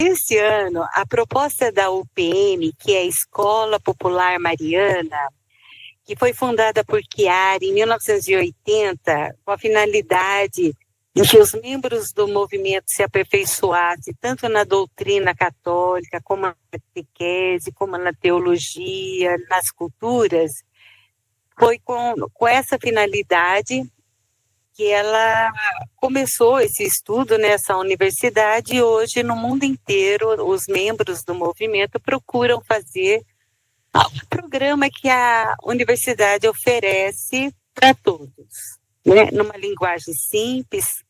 Esse ano, a proposta da UPM, que é a Escola Popular Mariana, que foi fundada por Chiari em 1980, com a finalidade de que os membros do movimento se aperfeiçoassem tanto na doutrina católica, como na catequese, como na teologia, nas culturas, foi com essa finalidade que ela começou esse estudo nessa universidade e hoje no mundo inteiro os membros do movimento procuram fazer o programa que a universidade oferece para todos, né? Numa linguagem simples,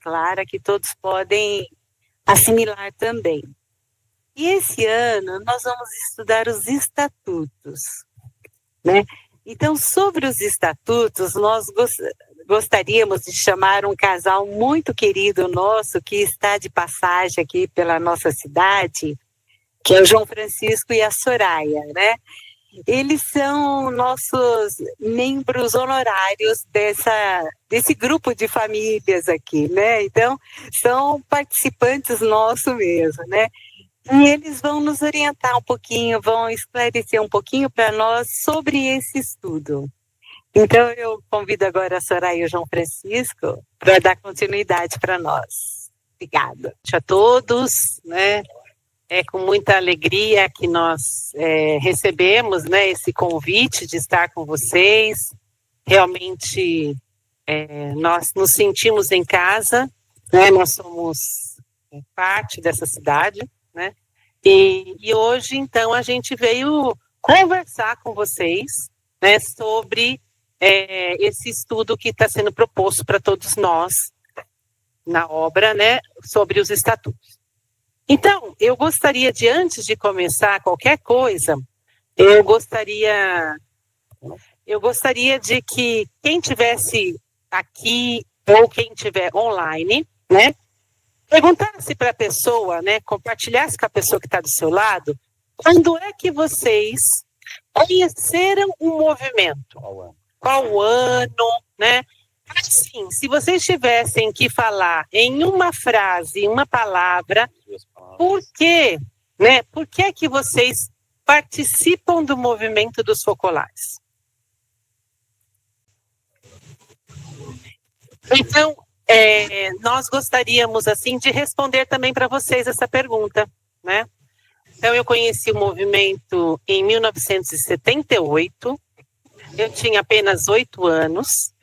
clara, que todos podem assimilar também. E esse ano nós vamos estudar os estatutos, né? Então, sobre os estatutos, nós gostaríamos de chamar um casal muito querido nosso, que está de passagem aqui pela nossa cidade, que é o João Francisco e a Soraya, né? Eles são nossos membros honorários desse grupo de famílias aqui, né? Então, são participantes nossos mesmo, né? E eles vão nos orientar um pouquinho, vão esclarecer um pouquinho para nós sobre esse estudo. Então, eu convido agora a Soraya e o João Francisco para dar continuidade para nós. Obrigada. A todos, né? É com muita alegria que nós recebemos, né, esse convite de estar com vocês. Realmente, nós nos sentimos em casa, né? Nós somos parte dessa cidade, né? E hoje, então, a gente veio conversar com vocês, né, sobre esse estudo que está sendo proposto para todos nós na obra, né, sobre os estatutos. Então, eu gostaria de, antes de começar qualquer coisa, eu gostaria de que quem tivesse aqui ou quem estiver online, né, perguntasse para a pessoa, né, compartilhasse com a pessoa que está do seu lado, quando é que vocês conheceram o movimento? Qual ano, né? Assim, se vocês tivessem que falar em uma frase, uma palavra, por quê, né? Por que é que vocês participam do movimento dos focolares? Então, nós gostaríamos, assim, de responder também para vocês essa pergunta, né? Então, eu conheci o movimento em 1978, eu tinha apenas 8 anos,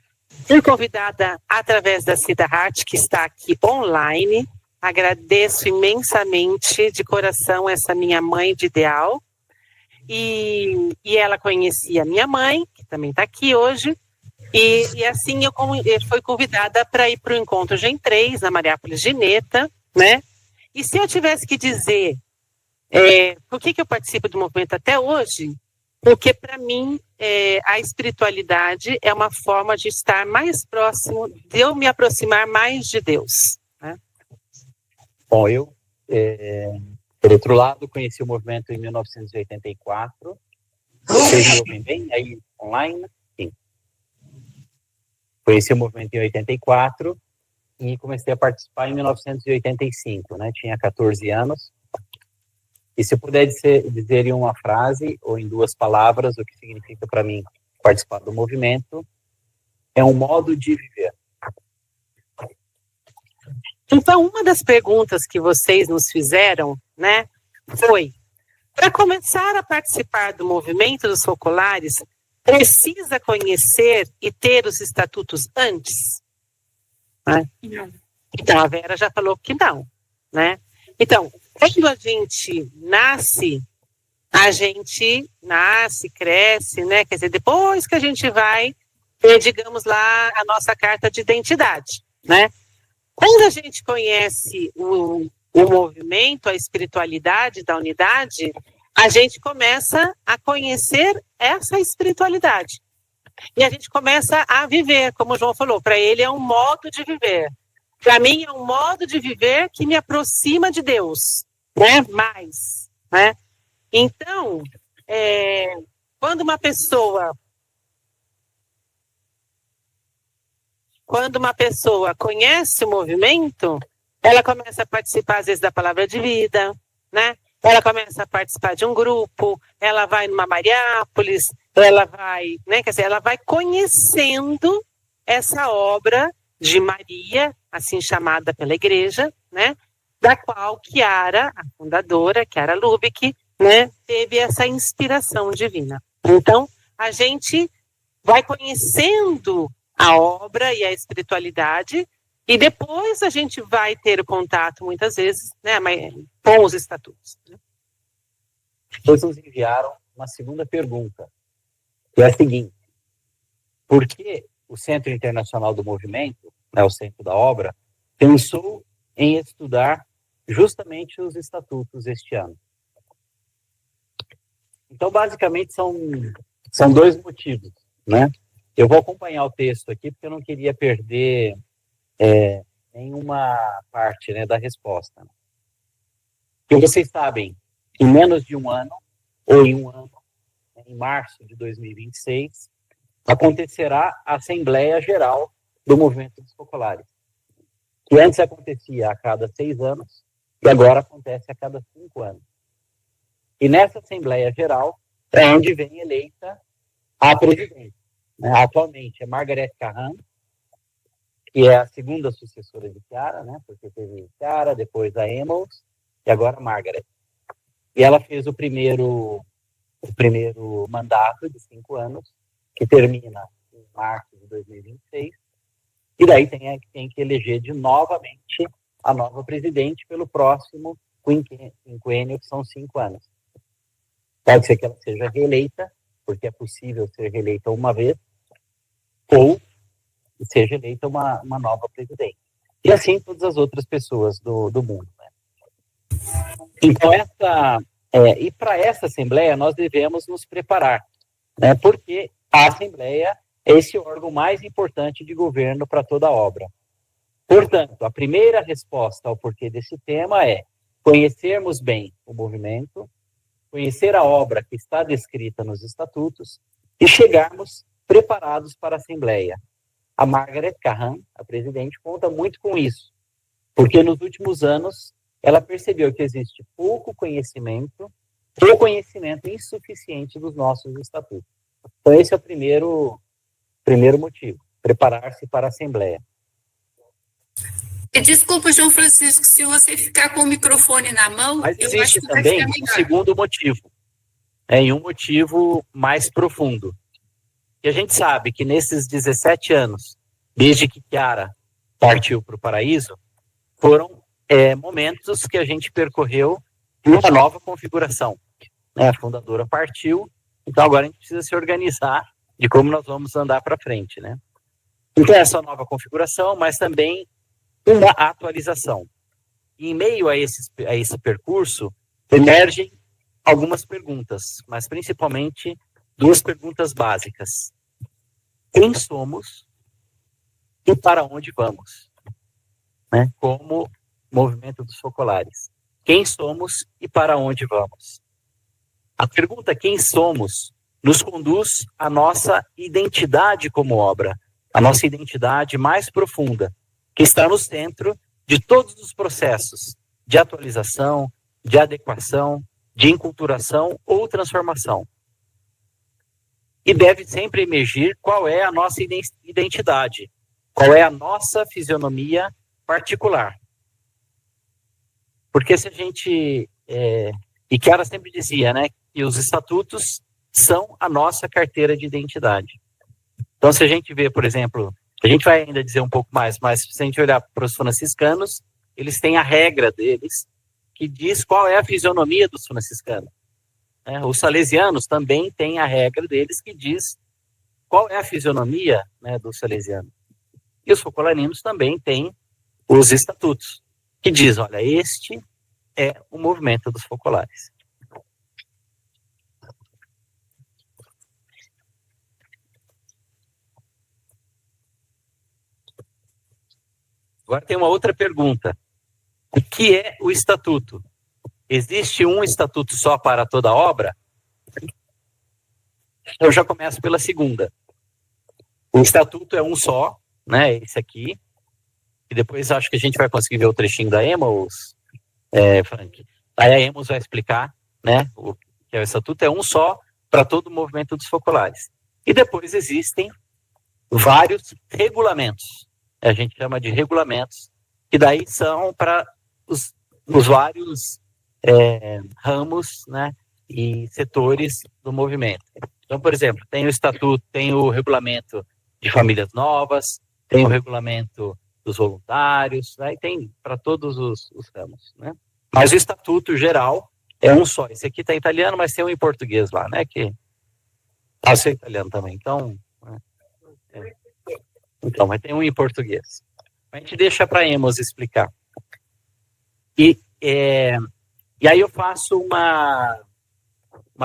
fui convidada através da Cida Hart, que está aqui online. Agradeço imensamente de coração essa minha mãe de ideal. E ela conhecia minha mãe, que também está aqui hoje. E assim eu fui convidada para ir para o Encontro Gen 3, na Mariápolis Gineta, né? E se eu tivesse que dizer por que eu participo do movimento até hoje, porque para mim a espiritualidade é uma forma de estar mais próximo, de eu me aproximar mais de Deus, né? Bom, eu, por outro lado, conheci o movimento em 1984. Vocês me ouvem bem aí online? Sim. Conheci o movimento em 84 e comecei a participar em 1985, né? Tinha 14 anos. E se eu puder dizer em uma frase ou em 2 palavras o que significa para mim participar do movimento, é um modo de viver. Então, uma das perguntas que vocês nos fizeram, né, foi: para começar a participar do movimento dos focolares, precisa conhecer e ter os estatutos antes? Né? Então, a Vera já falou que não, né? Então, quando a gente nasce, cresce, né? Quer dizer, depois que a gente vai ter, digamos lá, a nossa carta de identidade, né? Quando a gente conhece o movimento, a espiritualidade da unidade, a gente começa a conhecer essa espiritualidade. E a gente começa a viver, como o João falou, para ele é um modo de viver. Para mim é um modo de viver que me aproxima de Deus, né? Mais, né? Então, quando uma pessoa conhece o movimento, ela começa a participar, às vezes, da Palavra de Vida, né? Ela começa a participar de um grupo, ela vai numa Mariápolis, ela vai, né? Quer dizer, ela vai conhecendo essa obra de Maria, assim chamada pela igreja, né? Da qual Chiara, a fundadora, Chiara Lubick, né? Teve essa inspiração divina. Então, a gente vai conhecendo a obra e a espiritualidade, e depois a gente vai ter contato, muitas vezes, né, com os estatutos. Depois nos enviaram uma segunda pergunta, que é a seguinte: por que o Centro Internacional do Movimento, né, o Centro da Obra, pensou em estudar justamente os estatutos este ano? Então, basicamente, são dois motivos, né? Eu vou acompanhar o texto aqui, porque eu não queria perder nenhuma parte, né, da resposta. Porque vocês sabem, em menos de um ano, ou em um ano, em março de 2026, acontecerá a Assembleia Geral do Movimento dos Focolares, que antes acontecia a cada 6 anos, e agora acontece a cada 5 anos. E nessa Assembleia Geral é onde vem eleita a presidente. Né? Atualmente é Margaret Carran, que é a segunda sucessora de Chiara, né? Porque teve Chiara, depois a Emmons, e agora a Margaret. E ela fez o primeiro mandato de 5 anos, que termina em março de 2026, e daí tem que eleger novamente a nova presidente pelo próximo quinquênio, que são 5 anos. Pode ser que ela seja reeleita, porque é possível ser reeleita uma vez, ou seja eleita uma nova presidente. E assim todas as outras pessoas do mundo. Né? Então, e para essa Assembleia nós devemos nos preparar, né? Porque a Assembleia é esse órgão mais importante de governo para toda a obra. Portanto, a primeira resposta ao porquê desse tema é conhecermos bem o movimento, conhecer a obra que está descrita nos estatutos e chegarmos preparados para a Assembleia. A Margaret Carran, a presidente, conta muito com isso, porque nos últimos anos ela percebeu que existe pouco conhecimento ou conhecimento insuficiente dos nossos estatutos. Então esse é o primeiro motivo, preparar-se para a Assembleia. Desculpa, João Francisco, se você ficar com o microfone na mão... Mas existe também um segundo motivo, e um motivo mais profundo. E a gente sabe que nesses 17 anos, desde que Chiara partiu para o paraíso, foram momentos que a gente percorreu uma nova configuração. A fundadora partiu, então agora a gente precisa se organizar de como nós vamos andar para frente. Né? Então essa nova configuração, mas também uma atualização. E em meio a esse percurso, emergem algumas perguntas, mas principalmente 2 perguntas básicas. Quem somos e para onde vamos? Né? Como Movimento dos Focolares. Quem somos e para onde vamos? A pergunta quem somos nos conduz à nossa identidade como obra, a nossa identidade mais profunda, que está no centro de todos os processos de atualização, de adequação, de enculturação ou transformação. E deve sempre emergir qual é a nossa identidade, qual é a nossa fisionomia particular. Porque se a gente... e Chiara sempre dizia, né, que os estatutos são a nossa carteira de identidade. Então, se a gente vê, por exemplo, a gente vai ainda dizer um pouco mais, mas se a gente olhar para os franciscanos, eles têm a regra deles, que diz qual é a fisionomia dos franciscanos. Os salesianos também têm a regra deles, que diz qual é a fisionomia, né, dos salesianos. E os focolarinos também têm os estatutos, que diz, olha, este é o movimento dos focolares. Agora tem uma outra pergunta. O que é o estatuto? Existe um estatuto só para toda obra? Eu já começo pela segunda. O estatuto é um só, né? Esse aqui. e depois acho que a gente vai conseguir ver o trechinho da Emos, Frank. Aí a Emos vai explicar, né, o que é o estatuto, é um só para todo o movimento dos focolares. E depois existem vários regulamentos, a gente chama de regulamentos, que daí são para os vários ramos, né, e setores do movimento. Então, por exemplo, tem o estatuto, tem o regulamento de famílias novas, tem o regulamento dos voluntários, né, e tem para todos os ramos, né. Mas o estatuto geral é um só. Esse aqui está em italiano, mas tem um em português lá, né, que eu sei italiano também, então... Então, mas tem um em português. A gente deixa para a Emos explicar. E aí eu faço uma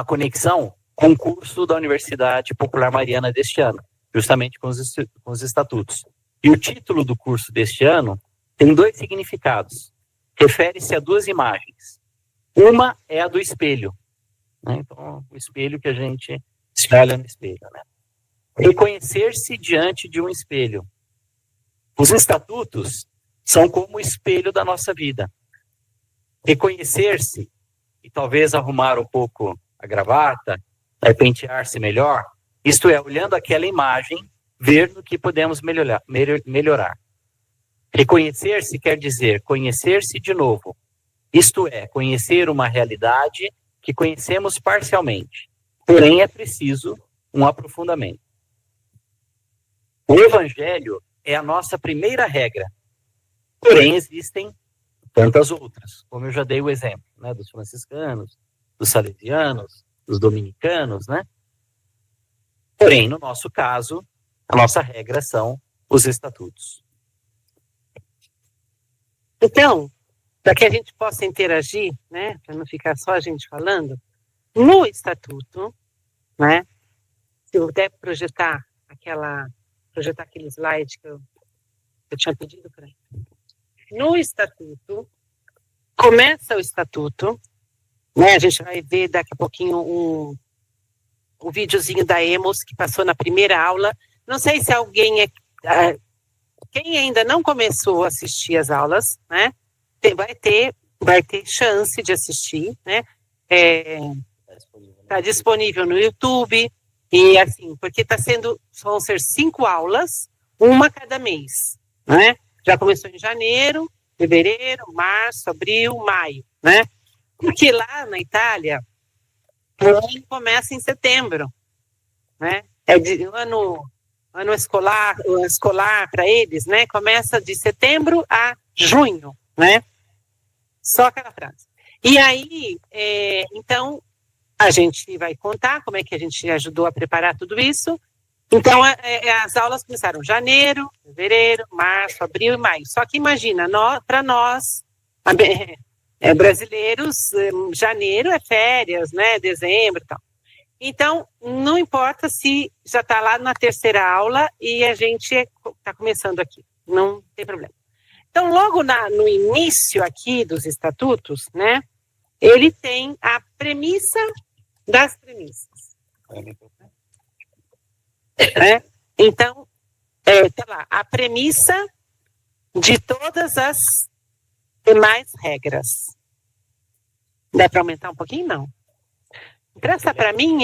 conexão com o curso da Universidade Popular Mariana deste ano, justamente com os estatutos. E o título do curso deste ano tem 2 significados. Refere-se a 2 imagens. Uma é a do espelho, né? Então, o espelho que a gente se olha no espelho, né? Reconhecer-se diante de um espelho. Os estatutos são como o espelho da nossa vida. Reconhecer-se e talvez arrumar um pouco a gravata, pentear-se melhor, isto é, olhando aquela imagem, ver no que podemos melhorar. Reconhecer-se quer dizer conhecer-se de novo, isto é, conhecer uma realidade que conhecemos parcialmente, porém é preciso um aprofundamento. O Evangelho é a nossa primeira regra, porém existem tantas outras, como eu já dei o exemplo, né, dos franciscanos, dos salesianos, dos dominicanos, né? Porém, no nosso caso, a nossa regra são os estatutos. Então, para que a gente possa interagir, né, para não ficar só a gente falando, no estatuto, né, se eu puder projetar aquele slide que eu tinha pedido para ele. No estatuto, começa o estatuto, né, a gente vai ver daqui a pouquinho um videozinho da Emos que passou na primeira aula. Não sei se alguém quem ainda não começou a assistir as aulas, né, vai ter chance de assistir, né, está disponível no YouTube, e assim, porque vão ser 5 aulas, uma cada mês, né, já começou em janeiro, fevereiro, março, abril, maio, né, porque lá na Itália, o ano começa em setembro, né, ano escolar para eles, né, começa de setembro a junho, né, só aquela frase. E aí, então, a gente vai contar como é que a gente ajudou a preparar tudo isso. Então, as aulas começaram em janeiro, fevereiro, março, abril e maio. Só que imagina, para nós, brasileiros, janeiro é férias, né, dezembro e tal. Então, não importa se já está lá na terceira aula e a gente está começando aqui, não tem problema. Então, logo no início aqui dos estatutos, né, ele tem a premissa das premissas. Então, tá lá, a premissa de todas as demais regras. Dá para aumentar um pouquinho? Não. Essa para mim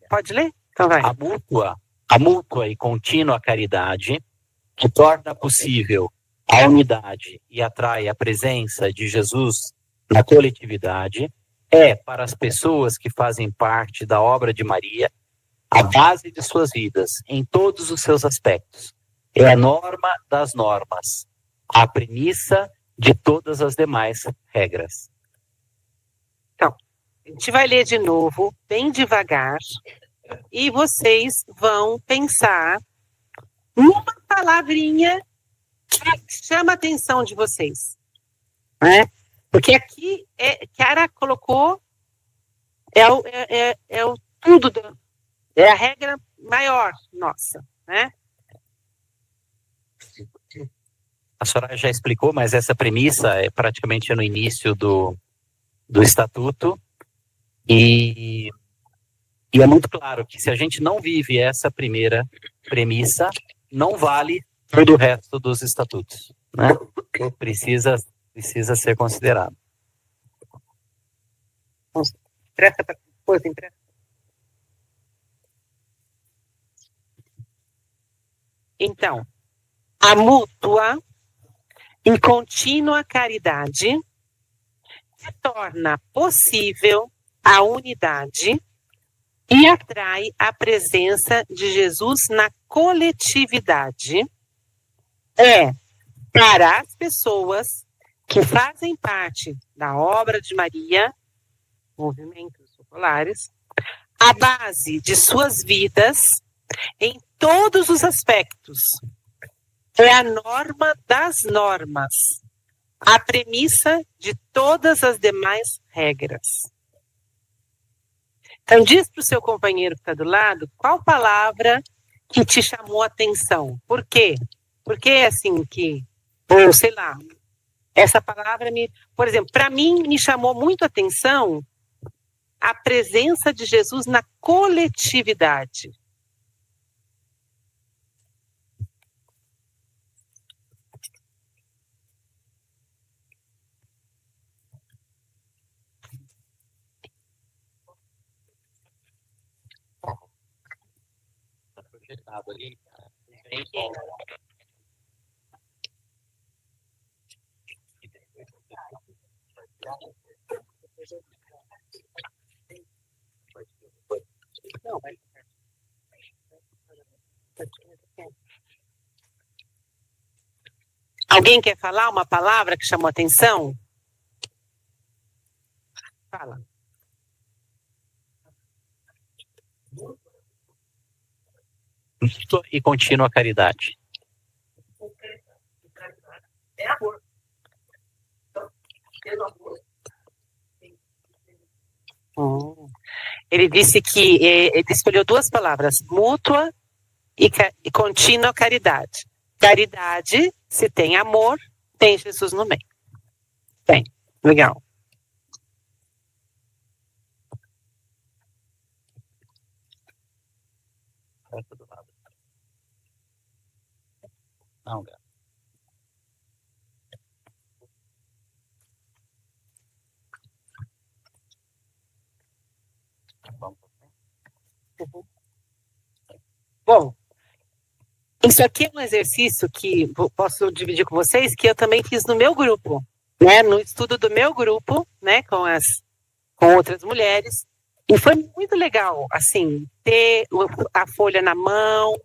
Pode ler? Então vai. A mútua e contínua caridade que torna possível a unidade e atrai a presença de Jesus na coletividade para as pessoas que fazem parte da obra de Maria, a base de suas vidas, em todos os seus aspectos. É a norma das normas, a premissa de todas as demais regras. Então, a gente vai ler de novo, bem devagar, e vocês vão pensar numa palavrinha que chama a atenção de vocês, né? Porque aqui, Chiara colocou, o tudo, é a regra maior nossa, né? A Soraya já explicou, mas essa premissa é praticamente no início do estatuto, e é muito claro que se a gente não vive essa primeira premissa, não vale todo o resto dos estatutos, né? Precisa ser considerado. Presta para coisa, empresta. Então, a mútua e contínua caridade que torna possível a unidade e atrai a presença de Jesus na coletividade é para as pessoas que fazem parte da obra de Maria, movimentos populares, a base de suas vidas em todos os aspectos. É a norma das normas, a premissa de todas as demais regras. Então, diz para o seu companheiro que está do lado, qual palavra que te chamou a atenção? Por quê? Porque assim que, ou sei lá, essa palavra por exemplo, para mim me chamou muito a atenção a presença de Jesus na coletividade. Ali. Alguém quer falar uma palavra que chamou a atenção? Fala. E contínua caridade. É amor. Ele disse que ele escolheu duas palavras, mútua e contínua caridade. Caridade, se tem amor, tem Jesus no meio. Tem, legal. Não, cara. Bom, isso aqui é um exercício que posso dividir com vocês, que eu também fiz no meu grupo, né? No estudo do meu grupo, né? Com outras mulheres. E foi muito legal, assim, ter a folha na mão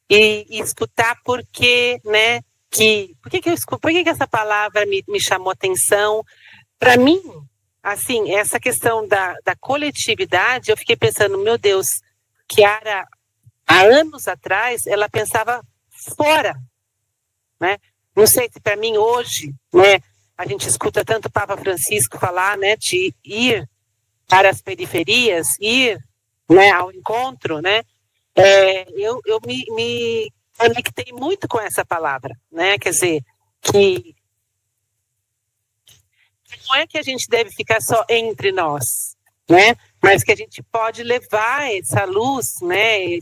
e escutar por que, né? Por que essa palavra me chamou atenção? Para mim, assim, essa questão da coletividade, eu fiquei pensando, meu Deus, Chiara, há anos atrás, ela pensava fora, né? Não sei se para mim hoje, né, a gente escuta tanto o Papa Francisco falar, né, de ir para as periferias, ir, né, ao encontro, né? Eu me conectei muito com essa palavra, né? Quer dizer, que não é que a gente deve ficar só entre nós, né? Mas que a gente pode levar essa luz, né?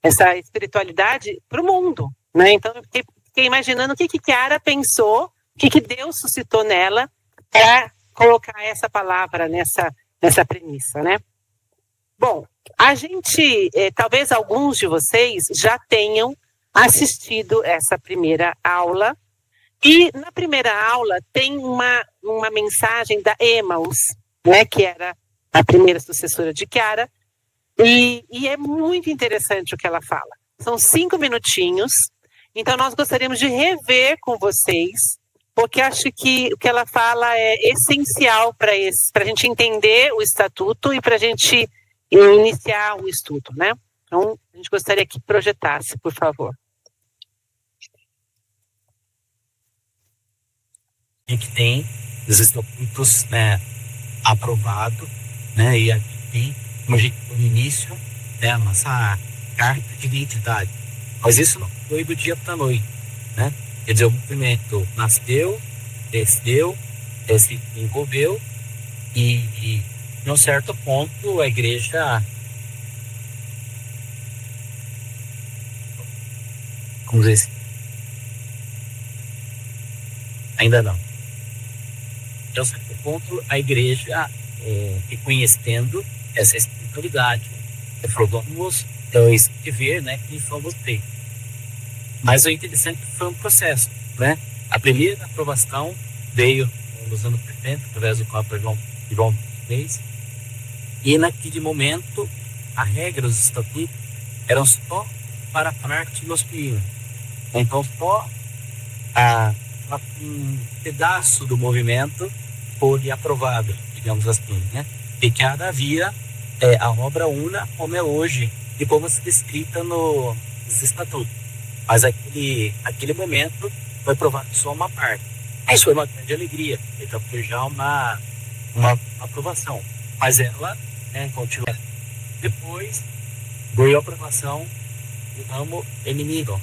Essa espiritualidade para o mundo, né? Então, eu fiquei imaginando o que Chiara pensou, o que Deus suscitou nela para colocar essa palavra nessa premissa, né? Bom, a gente, talvez alguns de vocês já tenham assistido essa primeira aula, e na primeira aula tem uma mensagem da Emaús, né, que era a primeira sucessora de Chiara, e é muito interessante o que ela fala. São 5 minutinhos, então nós gostaríamos de rever com vocês, porque acho que o que ela fala é essencial para a gente entender o estatuto e para a gente iniciar um estudo, né? Então, a gente gostaria que projetasse, por favor. Que tem os estatutos, né, aprovado, né, e aqui tem, como a gente no início, né, a nossa carta de identidade. Mas isso não foi do dia para a noite, né? Quer dizer, o movimento nasceu, desceu, se desenvolveu e em um certo ponto a igreja, como dizer, Ainda não. Então, certo ponto, a igreja, reconhecendo essa espiritualidade, falou, vamos escrever, né, que fomos ter. Mas o interessante foi um processo, né? A primeira aprovação veio nos anos 70, através do Papa João XXIII, e naquele momento, a regra dos estatutos eram só para a parte masculina. Então, só um pedaço do movimento foi aprovado, digamos assim, né? E que havia a obra una, como é hoje, e como se descrita nos estatutos. Mas aquele momento foi aprovado só uma parte. Isso foi uma grande alegria. Então foi já uma aprovação. Mas ela, né, continua. Depois veio a aprovação do ramo inimigo.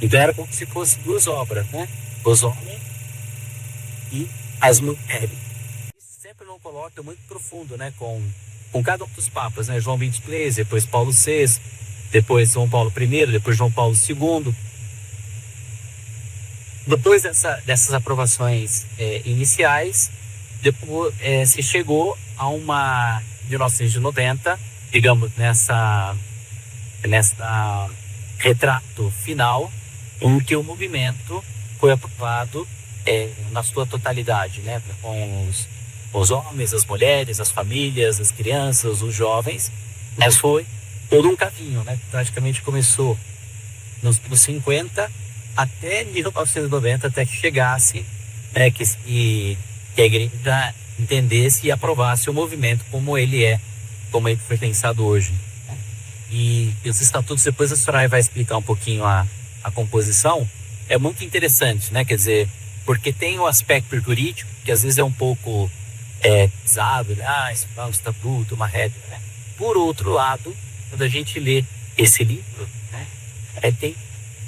Então era como se fossem duas obras, né? Os homens e as mulheres. Isso sempre não coloca muito profundo, né? Com cada um dos papas, né? João XXIII, depois Paulo VI, depois João Paulo I, depois João Paulo II. Depois dessas aprovações iniciais, depois se chegou a uma 1990, digamos, nessa retrato final, em que o movimento foi aprovado na sua totalidade, né? Com os homens, as mulheres, as famílias, as crianças, os jovens. Mas foi todo um caminho, né? Praticamente começou nos 50 até 1990, até que chegasse, né, que a igreja entendesse e aprovasse o movimento como ele foi pensado hoje. E os estatutos, depois a senhora vai explicar um pouquinho a composição, é muito interessante, né? Quer dizer, porque tem o aspecto jurídico, que às vezes é um pouco pesado, né? Isso é um estatuto, uma regra, né? Por outro lado, quando a gente lê esse livro, né, tem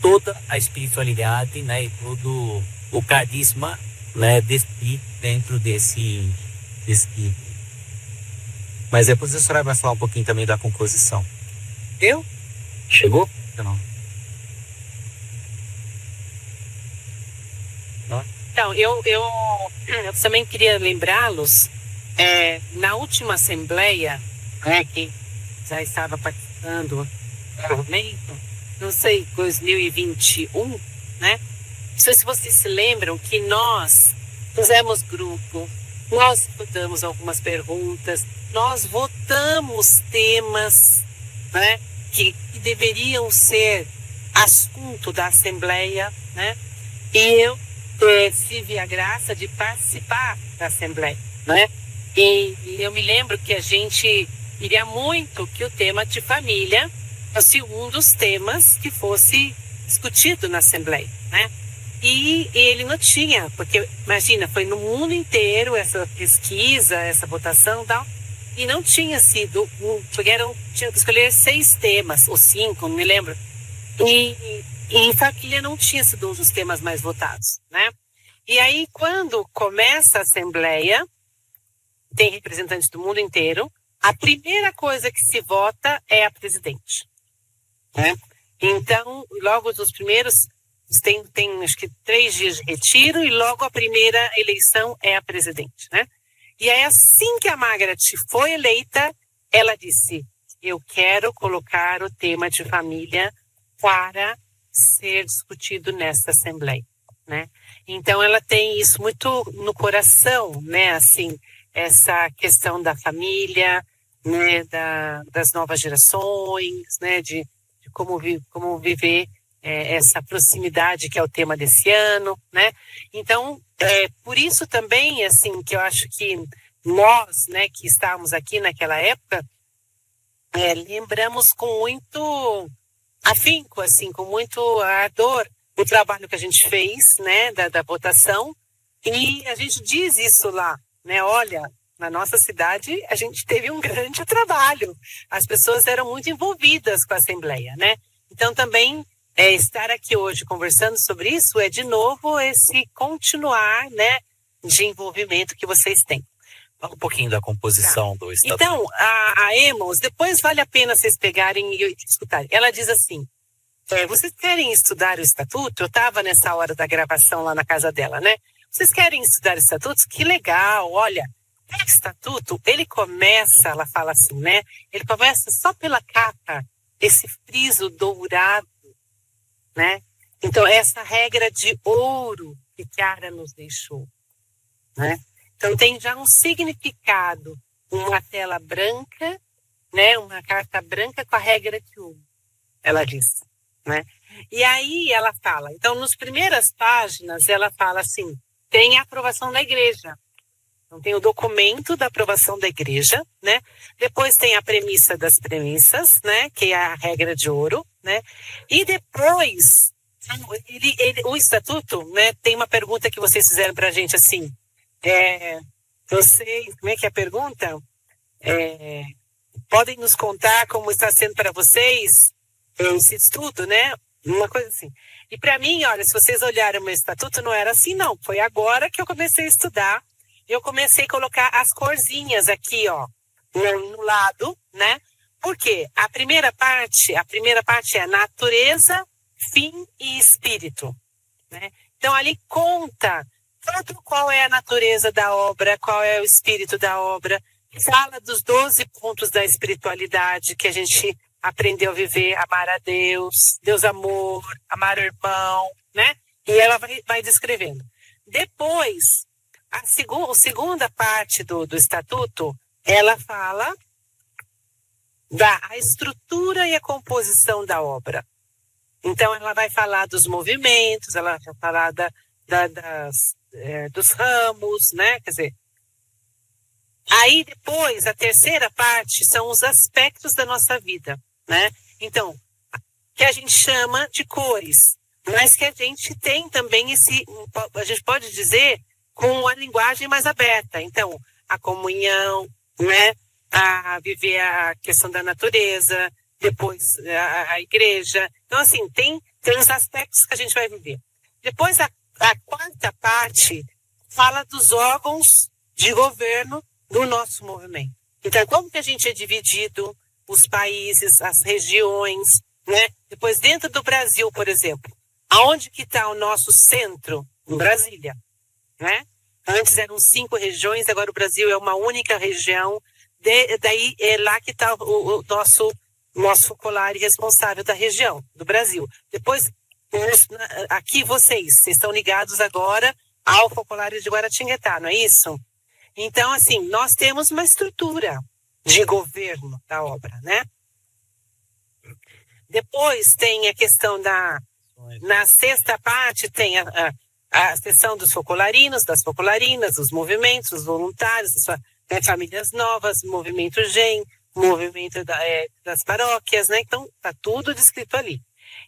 toda a espiritualidade, né, e todo o carisma, né, dentro desse livro. Mas depois a senhora vai falar um pouquinho também da composição. Chegou? Não. Então, eu também queria lembrá-los, na última assembleia, né, que já estava participando do movimento, não sei, 2021, né? Não sei se vocês se lembram que nós fizemos grupo, nós votamos algumas perguntas, nós votamos temas, né, que deveriam ser assunto da Assembleia, né? E eu tive a graça de participar da Assembleia, né? E eu me lembro que a gente queria muito que o tema de família fosse um dos temas que fosse discutido na Assembleia, né? E ele não tinha, porque imagina, foi no mundo inteiro essa pesquisa, essa votação e tal, e não tinha sido, porque tinha que escolher 6 temas, ou 5, não me lembro, e família não tinha sido um dos temas mais votados, né? E aí, quando começa a Assembleia, tem representantes do mundo inteiro, a primeira coisa que se vota é a presidente, né? Então, logo dos primeiros, tem acho que 3 dias de retiro, e logo a primeira eleição é a presidente, né? E aí, assim que a Margaret foi eleita, ela disse: eu quero colocar o tema de família para ser discutido nesta Assembleia, né? Então, ela tem isso muito no coração, né? Assim, essa questão da família, né? Das novas gerações, né? De como viver essa proximidade que é o tema desse ano, né? Então, por isso também, assim, que eu acho que nós, né, que estávamos aqui naquela época, lembramos com muito afinco, assim, com muito ardor o trabalho que a gente fez, né, da votação, e a gente diz isso lá, né? Olha, na nossa cidade a gente teve um grande trabalho, as pessoas eram muito envolvidas com a Assembleia, né? Então também estar aqui hoje conversando sobre isso é de novo esse continuar, né, de envolvimento que vocês têm. Fala um pouquinho da composição do estatuto. Então, a Emos, depois vale a pena vocês pegarem e escutarem. Ela diz assim: vocês querem estudar o estatuto? Eu estava nessa hora da gravação lá na casa dela, né? vocês querem estudar estatutos? Que legal, olha, o estatuto, ele começa, ela fala assim, né? Ele começa só pela capa, esse friso dourado, né? Então, essa regra de ouro que Chiara nos deixou, né? Então, tem já um significado, uma tela branca, né? Uma carta branca com a regra de ouro, ela diz, né? E aí ela fala, então, nas primeiras páginas, ela fala assim, tem a aprovação da igreja. Então, tem o documento da aprovação da igreja, né? Depois tem a premissa das premissas, né? Que é a regra de ouro, né? E depois, o estatuto, né? Tem uma pergunta que vocês fizeram para a gente assim, vocês, como é que é a pergunta? Podem nos contar como está sendo para vocês esse estudo, né? Uma coisa assim. E para mim, olha, se vocês olharem o meu estatuto, não era assim, não. Foi agora que eu comecei a estudar. Eu comecei a colocar as corzinhas aqui, ó, no lado, né? Por quê? A primeira parte é natureza, fim e espírito, né? Então, ali conta tanto qual é a natureza da obra, qual é o espírito da obra, fala dos 12 pontos da espiritualidade que a gente aprendeu a viver, amar a Deus, Deus amor, amar o irmão, né? E ela vai descrevendo. Depois, a segunda parte do estatuto, ela fala da estrutura e a composição da obra. Então, ela vai falar dos movimentos, ela vai falar dos ramos, né? Quer dizer, aí depois, a terceira parte são os aspectos da nossa vida, né? Então, que a gente chama de cores, mas que a gente tem também a gente pode dizer com a linguagem mais aberta. Então, a comunhão, né? A viver a questão da natureza, depois a igreja. Então, assim, tem os aspectos que a gente vai viver. Depois, a quarta parte fala dos órgãos de governo do nosso movimento. Então, como que a gente é dividido, os países, as regiões, né? Depois, dentro do Brasil, por exemplo, aonde que está o nosso centro? Em Brasília, né? Antes eram 5 regiões, agora o Brasil é uma única região. Daí é lá que está o nosso focolar responsável da região, do Brasil. Depois, aqui vocês estão ligados agora ao focolar de Guaratinguetá, não é isso? Então, assim, nós temos uma estrutura de governo da obra, né? Depois tem a questão na sexta parte tem a seção dos focolarinos, das focolarinas, os movimentos, os voluntários, famílias novas, movimento GEM, movimento das paróquias, né? Então, está tudo descrito ali.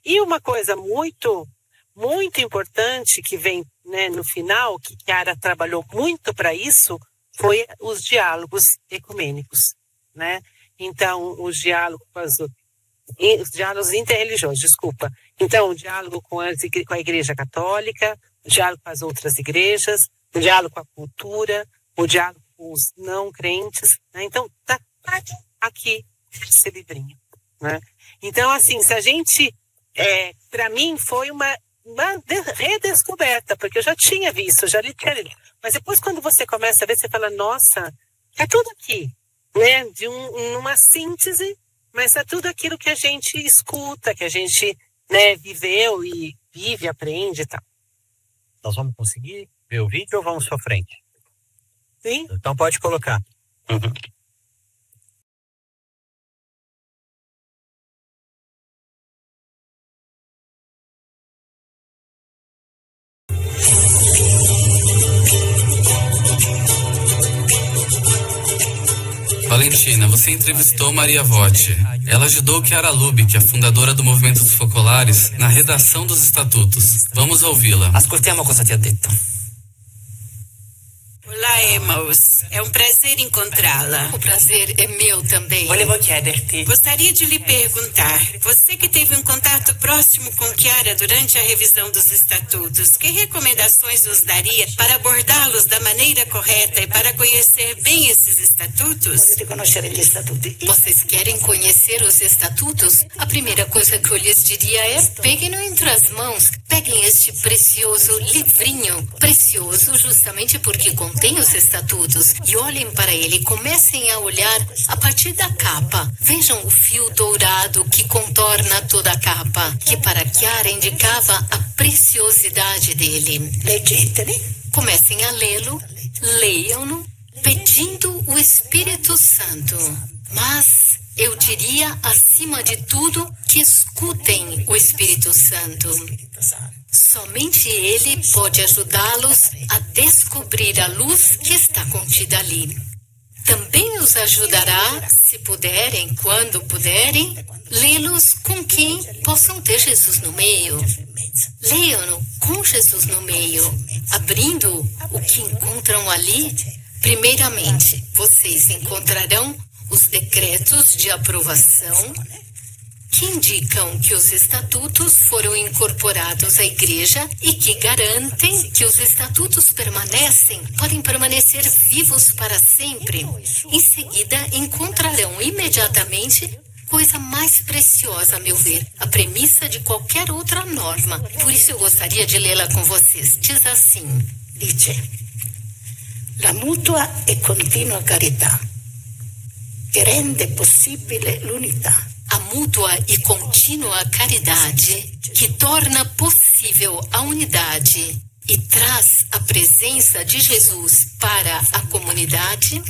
E uma coisa muito, muito importante que vem, né, no final, que Chiara trabalhou muito para isso, foi os diálogos ecumênicos, né? Então, os diálogos interreligiosos, desculpa. Então, o diálogo com a Igreja Católica, o diálogo com as outras igrejas, o diálogo com a cultura, o diálogo com os não crentes, né? Então, está aqui esse livrinho, né? Então, assim, se a gente, para mim, foi uma redescoberta, porque eu já tinha visto, já li, mas depois quando você começa a ver, você fala, nossa, é tudo aqui, né? Numa síntese, mas é tudo aquilo que a gente escuta, que a gente, né, viveu e vive, aprende e tal. Nós vamos conseguir ver o vídeo ou vamos para frente? Sim. Então pode colocar. Uhum. Valentina, você entrevistou Maria Votti. Ela ajudou Chiara Lubich, a fundadora do Movimento dos Focolares, na redação dos estatutos. Vamos ouvi-la. Ascoltiamo cosa ti ha detto. Hola Olá, Emaus. É um prazer encontrá-la. O prazer é meu também. Volevo chiederti, Gostaria de lhe perguntar, você que teve um contato próximo com Chiara durante a revisão dos estatutos, que recomendações nos daria para abordá-los da maneira correta e para conhecer bem esses estatutos? volete conoscere gli statuti? Vocês querem conhecer os estatutos? A primeira coisa que eu lhes diria é: peguem-no entre as mãos, peguem este precioso livrinho, precioso justamente porque contém os estatutos, e olhem para ele, comecem a olhar a partir da capa. Vejam o fio dourado que contorna toda a capa, que para Chiara indicava a preciosidade dele. Leggeteli. Comecem a lê-lo, leiam-no, pedindo o Espírito Santo. Mas eu diria, acima de tudo, que escutem o Espírito Santo. Somente ele pode ajudá-los a descobrir a luz que está contida ali. Também os ajudará, se puderem, quando puderem, lê-los com quem possam ter Jesus no meio. Leiam-no com Jesus no meio, abrindo o que encontram ali. Primeiramente, vocês encontrarão os decretos de aprovação que indicam que os estatutos foram incorporados à igreja e que garantem que os estatutos podem permanecer vivos para sempre. Em seguida, encontrarão imediatamente coisa mais preciosa, a meu ver, a premissa de qualquer outra norma. Por isso eu gostaria de lê-la com vocês. Diz assim: Dice, la mutua e continua carità che rende possibile l'unità. A mútua e contínua caridade que torna possível a unidade e traz a presença de Jesus para a comunidade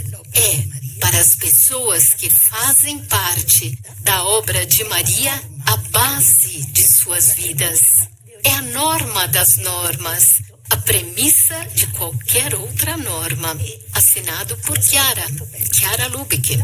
para as pessoas que fazem parte da obra de Maria, a base de suas vidas. É a norma das normas, a premissa de qualquer outra norma. Assinado por Chiara Lubick.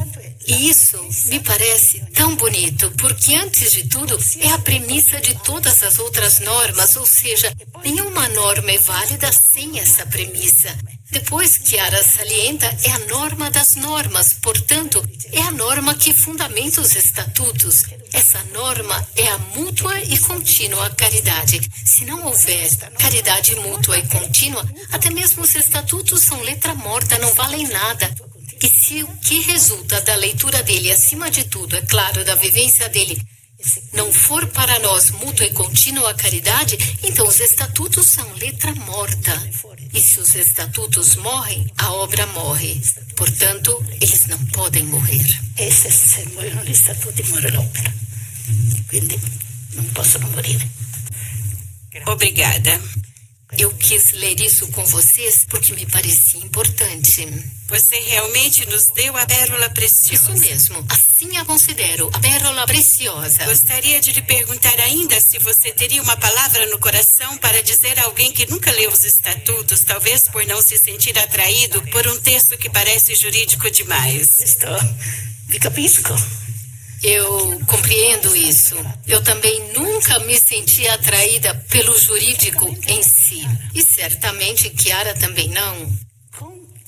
E isso me parece tão bonito, porque antes de tudo é a premissa de todas as outras normas, ou seja, nenhuma norma é válida sem essa premissa. Depois, Chiara salienta, é a norma das normas, portanto, é a norma que fundamenta os estatutos. Essa norma é a mútua e contínua caridade. Se não houver caridade mútua e contínua, até mesmo os estatutos são letra morta, não valem nada. E se o que resulta da leitura dele, acima de tudo, é claro, da vivência dele, não for para nós mútua e contínua caridade, então os estatutos são letra morta. E se os estatutos morrem, a obra morre. Portanto, eles não podem morrer. E se muoiono gli statuti muore l'opera. Quindi non possono morire. Obrigada. Eu quis ler isso com vocês porque me parecia importante. Você realmente nos deu a pérola preciosa. Isso mesmo, assim a considero, a pérola preciosa. Gostaria de lhe perguntar ainda se você teria uma palavra no coração para dizer a alguém que nunca leu os estatutos, talvez por não se sentir atraído por um texto que parece jurídico demais. Questo vi capisco. Eu compreendo isso. Eu também nunca me senti atraída pelo jurídico em si. E certamente Chiara também não.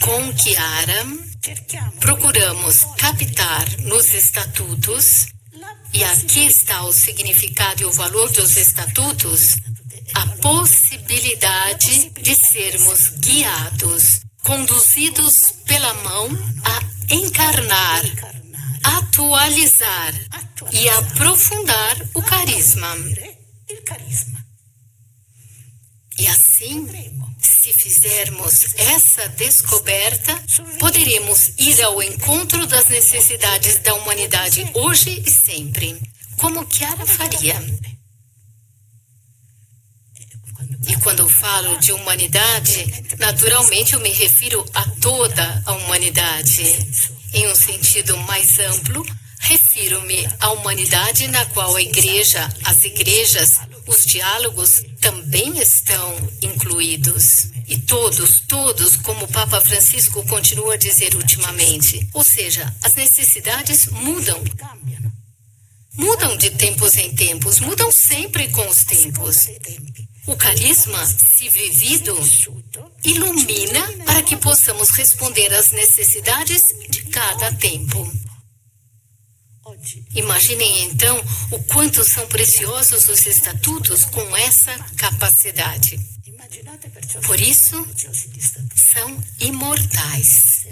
Com Chiara, procuramos captar nos estatutos, e aqui está o significado e o valor dos estatutos, a possibilidade de sermos guiados, conduzidos pela mão a encarnar, atualizar e aprofundar o carisma. E assim, se fizermos essa descoberta, poderemos ir ao encontro das necessidades da humanidade hoje e sempre, como Chiara faria. E quando eu falo de humanidade, naturalmente eu me refiro a toda a humanidade. Em um sentido mais amplo, refiro-me à humanidade na qual a igreja, as igrejas, os diálogos também estão incluídos. E todos, como o Papa Francisco continua a dizer ultimamente. Ou seja, as necessidades mudam. Mudam de tempos em tempos, mudam sempre com os tempos. O carisma, se vivido, ilumina para que possamos responder às necessidades de cada tempo. Imaginem então o quanto são preciosos os estatutos com essa capacidade. Por isso, são imortais.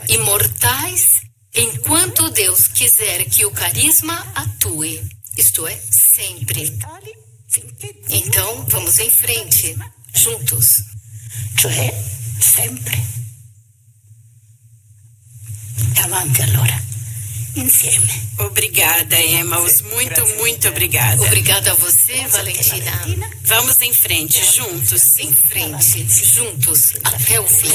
Imortais enquanto Deus quiser que o carisma atue, isto é, sempre. Então, vamos em frente, juntos. Cioè, sempre. Avanti allora, insieme. Obrigada, Emaus. Muito obrigada. Obrigada a você, Valentina. Vamos em frente, juntos. Em frente, juntos, até o fim.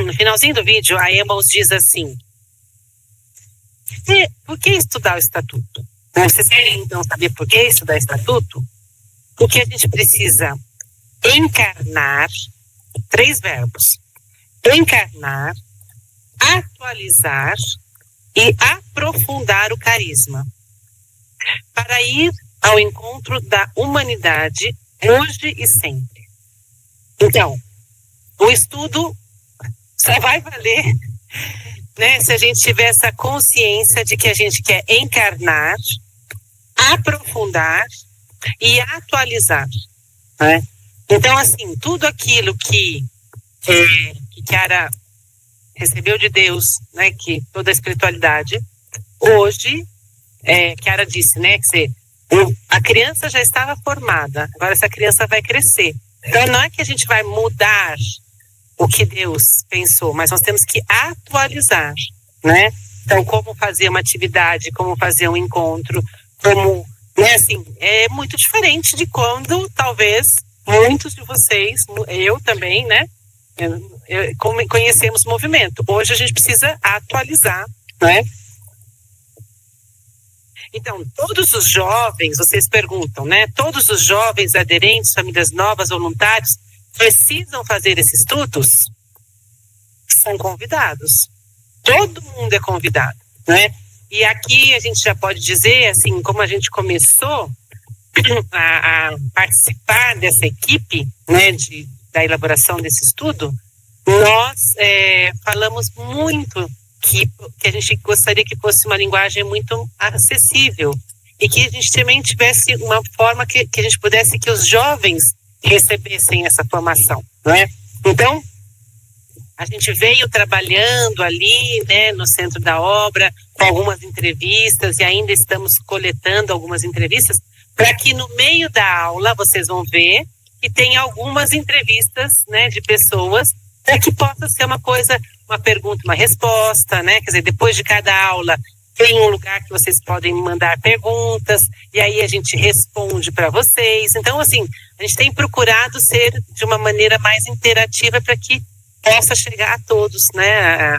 No finalzinho do vídeo, a Emaus diz assim: por que estudar o estatuto? Vocês querem então saber por que estudar o estatuto? Porque a gente precisa encarnar 3 verbos: encarnar, atualizar e aprofundar o carisma, para ir ao encontro da humanidade hoje e sempre. Então, o estudo só vai valer, né, se a gente tiver essa consciência de que a gente quer encarnar, aprofundar e atualizar, né? Então, assim, tudo aquilo que Chiara recebeu de Deus, né, que toda a espiritualidade, hoje, Chiara disse, né, que a criança já estava formada, agora essa criança vai crescer. Então, não é que a gente vai mudar o que Deus pensou, mas nós temos que atualizar, né? Então, como fazer uma atividade, como fazer um encontro, como, né, assim, é muito diferente de quando, talvez, muitos de vocês, eu também, né, conhecemos o movimento. Hoje a gente precisa atualizar, né? Então, todos os jovens, vocês perguntam, né? Todos os jovens aderentes, famílias novas, voluntários, precisam fazer esses estudos? São convidados. Todo mundo é convidado, né? E aqui a gente já pode dizer, assim, como a gente começou a participar dessa equipe, né, da elaboração desse estudo, nós falamos muito que a gente gostaria que fosse uma linguagem muito acessível e que a gente também tivesse uma forma que a gente pudesse, que os jovens recebessem essa formação, né? Então, a gente veio trabalhando ali, né, no centro da obra, com algumas entrevistas, e ainda estamos coletando algumas entrevistas, para que no meio da aula, vocês vão ver, que tem algumas entrevistas, né, de pessoas, para que possa ser uma coisa, uma pergunta, uma resposta, né? Quer dizer, depois de cada aula, tem um lugar que vocês podem mandar perguntas, e aí a gente responde para vocês. Então, assim, a gente tem procurado ser de uma maneira mais interativa para que possa chegar a todos, né?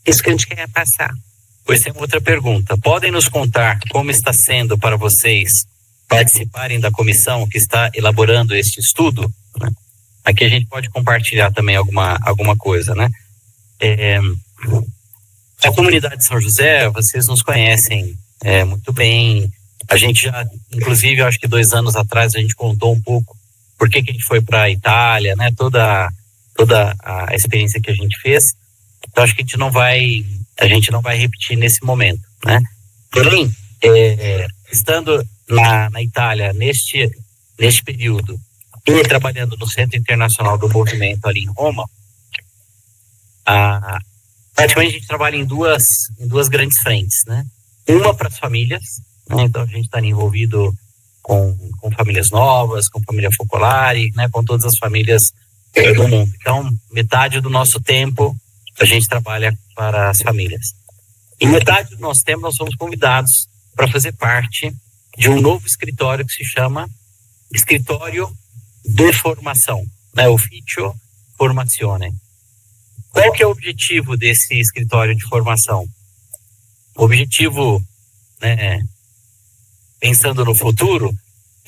Isso que a gente quer passar. Pois tem outra pergunta. Podem nos contar como está sendo para vocês participarem da comissão que está elaborando este estudo? Aqui a gente pode compartilhar também alguma coisa, né? A comunidade de São José, vocês nos conhecem muito bem. A gente já, inclusive, acho que 2 anos atrás a gente contou um pouco por que a gente foi para a Itália, né? Toda a experiência que a gente fez. Então acho que a gente não vai repetir nesse momento, né? Porém, estando na Itália neste período e trabalhando no Centro Internacional do Movimento ali em Roma, praticamente a gente trabalha em duas grandes frentes, né? Uma para as famílias, né? Então a gente está envolvido com famílias novas, com família Focolare, né? Com todas as famílias do mundo. Então, metade do nosso tempo a gente trabalha para as famílias. E metade do nosso tempo nós somos convidados para fazer parte de um novo escritório que se chama Escritório de Formação, né? Ufficio Formazione. Qual que é o objetivo desse escritório de formação? O objetivo, né, pensando no futuro,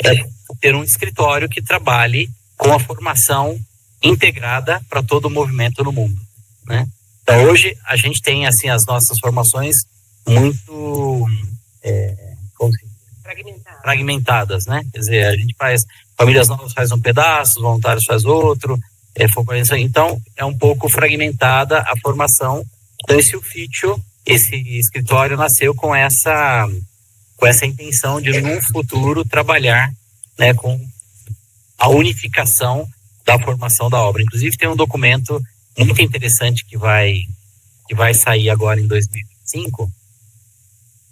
é ter um escritório que trabalhe com a formação integrada para todo o movimento no mundo, né? Então, hoje, a gente tem, assim, as nossas formações muito fragmentadas, né? Quer dizer, a gente faz, famílias novas faz um pedaço, voluntários faz outro, então, é um pouco fragmentada a formação. Então, esse ofício, esse escritório nasceu com essa intenção de, no futuro, trabalhar, né, com a unificação da formação da obra. Inclusive, tem um documento muito interessante que vai sair agora em 2025,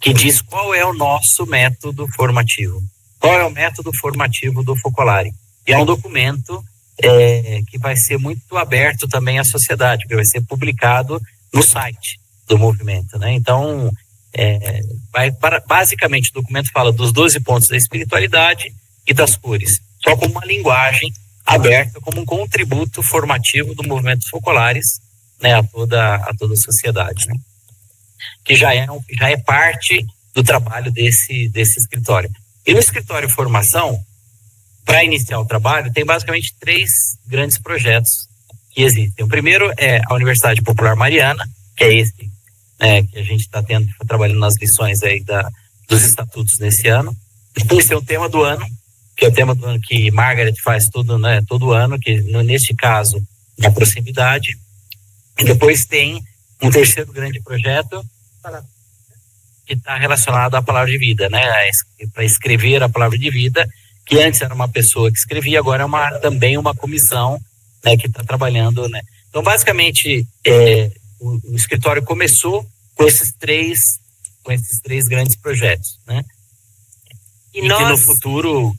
que diz qual é o nosso método formativo. Qual é o método formativo do Focolare? E é um documento que vai ser muito aberto também à sociedade, que vai ser publicado no site do movimento, né? Então, basicamente, o documento fala dos 12 pontos da espiritualidade e das cores, só com uma linguagem aberta, como um contributo formativo do movimento Focolares, né, a toda a sociedade, né? Que já é parte do trabalho desse escritório. E no escritório Formação, para iniciar o trabalho, tem basicamente 3 grandes projetos que existem. O primeiro é a Universidade Popular Mariana, que é esse, né, que a gente está trabalhando nas lições aí dos estatutos nesse ano. Depois tem o tema do ano, que é o tema do ano que Margaret faz todo ano, que neste caso, na proximidade. E depois tem um terceiro grande projeto que está relacionado à palavra de vida, né? Para escrever a palavra de vida, que antes era uma pessoa que escrevia, agora é também uma comissão, né, que está trabalhando, né? Então, basicamente, o escritório começou com esses três grandes projetos, né? E que no futuro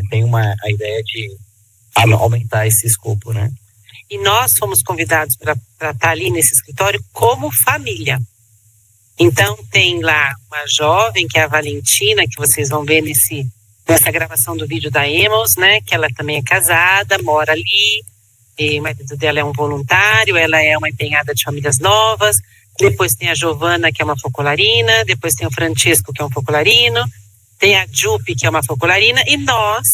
tem a ideia de aumentar esse escopo, né? E nós fomos convidados para estar ali nesse escritório como família. Então, tem lá uma jovem, que é a Valentina, que vocês vão ver nessa gravação do vídeo da Emos, né? Que ela também é casada, mora ali, e o marido dela é um voluntário, ela é uma empenhada de famílias novas. Depois tem a Giovana, que é uma focolarina, depois tem o Francisco, que é um focolarino, tem a Jupi, que é uma focolarina, e nós,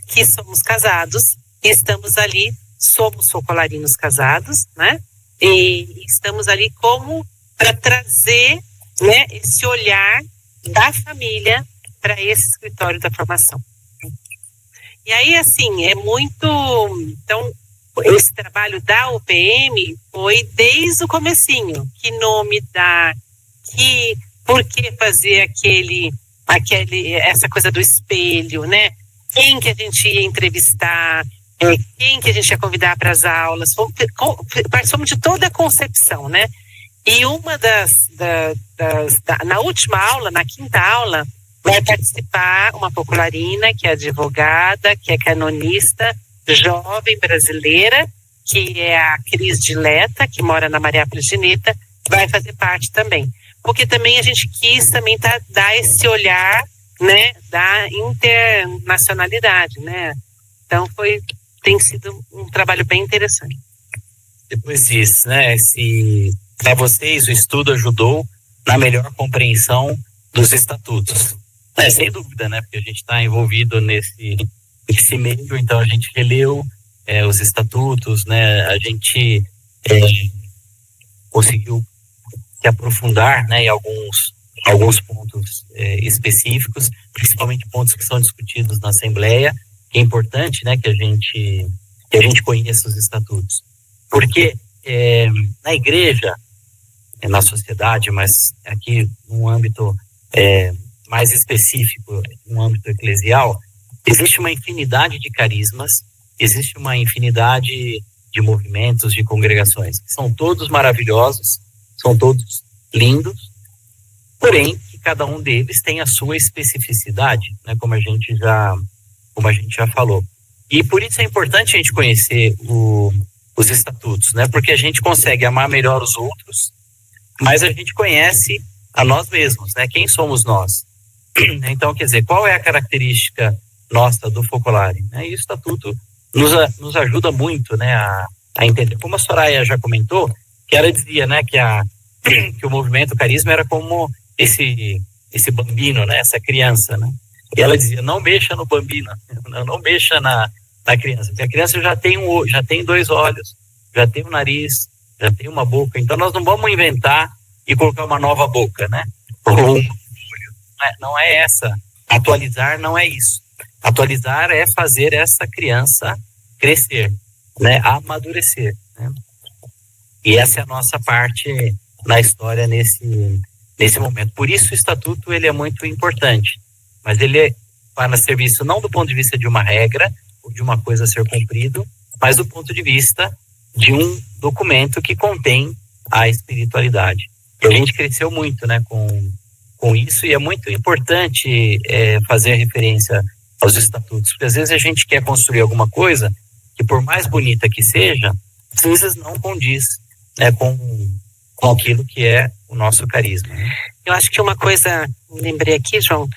que somos casados, estamos ali, somos focolarinos casados, né? E estamos ali como para trazer, né, esse olhar da família para esse escritório da formação. E aí, assim, é muito... Então, esse trabalho da UPM foi desde o comecinho. Que nome dar, por que fazer essa coisa do espelho, né? Quem que a gente ia entrevistar, quem que a gente ia convidar para as aulas. Participamos de toda a concepção, né? E uma na última aula, na 5ª aula, vai participar uma focolarina, que é advogada, que é canonista, jovem brasileira, que é a Cris Dileta, que mora na Maria Gineta, vai fazer parte também. Porque também a gente quis também dar esse olhar, né, da internacionalidade, né? Então tem sido um trabalho bem interessante. Depois disso, né, para vocês o estudo ajudou na melhor compreensão dos estatutos. Sem dúvida, né, porque a gente está envolvido nesse meio, então a gente releu os estatutos, né, a gente conseguiu se aprofundar, né, em alguns pontos específicos, principalmente pontos que são discutidos na Assembleia, que é importante, né, que a gente conheça os estatutos. Porque na igreja, na sociedade, mas aqui num âmbito mais específico, no âmbito eclesial, existe uma infinidade de carismas, existe uma infinidade de movimentos, de congregações, que são todos maravilhosos, são todos lindos, porém, que cada um deles tem a sua especificidade, né, como a gente já falou. E por isso é importante a gente conhecer os estatutos, né, porque a gente consegue amar melhor os outros, mas a gente conhece a nós mesmos, né, quem somos nós. Então, quer dizer, qual é a característica nossa do Focolare? E o estatuto nos ajuda muito, né, a entender. Como a Soraya já comentou, que ela dizia, né, que o movimento carisma era como esse bambino, né, essa criança, né? E ela dizia, não mexa no bambino, não mexa na criança, porque a criança já tem 2 olhos, já tem um nariz, já tem uma boca, então nós não vamos inventar e colocar uma nova boca, né? Ou não é essa. Atualizar não é isso. Atualizar é fazer essa criança crescer, né? Amadurecer, né? E essa é a nossa parte na história nesse momento. Por isso o estatuto ele é muito importante, mas ele é para serviço não do ponto de vista de uma regra ou de uma coisa a ser cumprido, mas do ponto de vista de um documento que contém a espiritualidade. E a gente cresceu muito, né, com isso, e é muito importante fazer referência aos estatutos, porque às vezes a gente quer construir alguma coisa que, por mais bonita que seja, às vezes não condiz, né, com aquilo que é o nosso carisma. Eu acho que uma coisa, me lembrei aqui, João,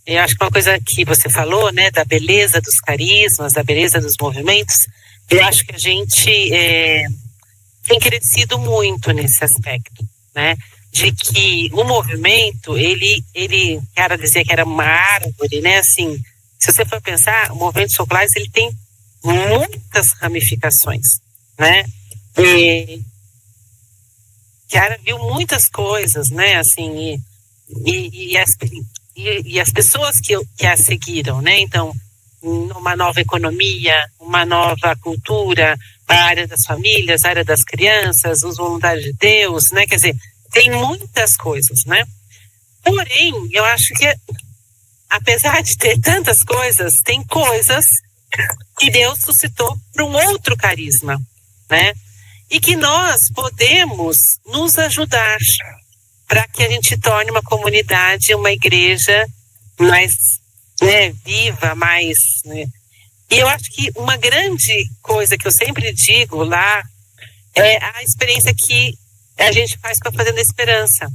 eu acho que uma coisa que você falou, né, da beleza dos carismas, da beleza dos movimentos, eu acho que a gente tem crescido muito nesse aspecto, né, de que o movimento, ele cara dizia que era uma árvore, né, assim, se você for pensar, o movimento Focolares, ele tem muitas ramificações, né, e Chiara viu muitas coisas, né, assim, e as pessoas que a seguiram, né, então, uma nova economia, uma nova cultura, a área das famílias, a área das crianças, os voluntários de Deus, né, quer dizer, tem muitas coisas, né, porém, eu acho que, apesar de ter tantas coisas, tem coisas que Deus suscitou para um outro carisma, né, e que nós podemos nos ajudar para que a gente torne uma comunidade, uma igreja mais, né, viva, mais, né? E eu acho que uma grande coisa que eu sempre digo lá é a experiência que a gente faz com a Fazenda Esperança,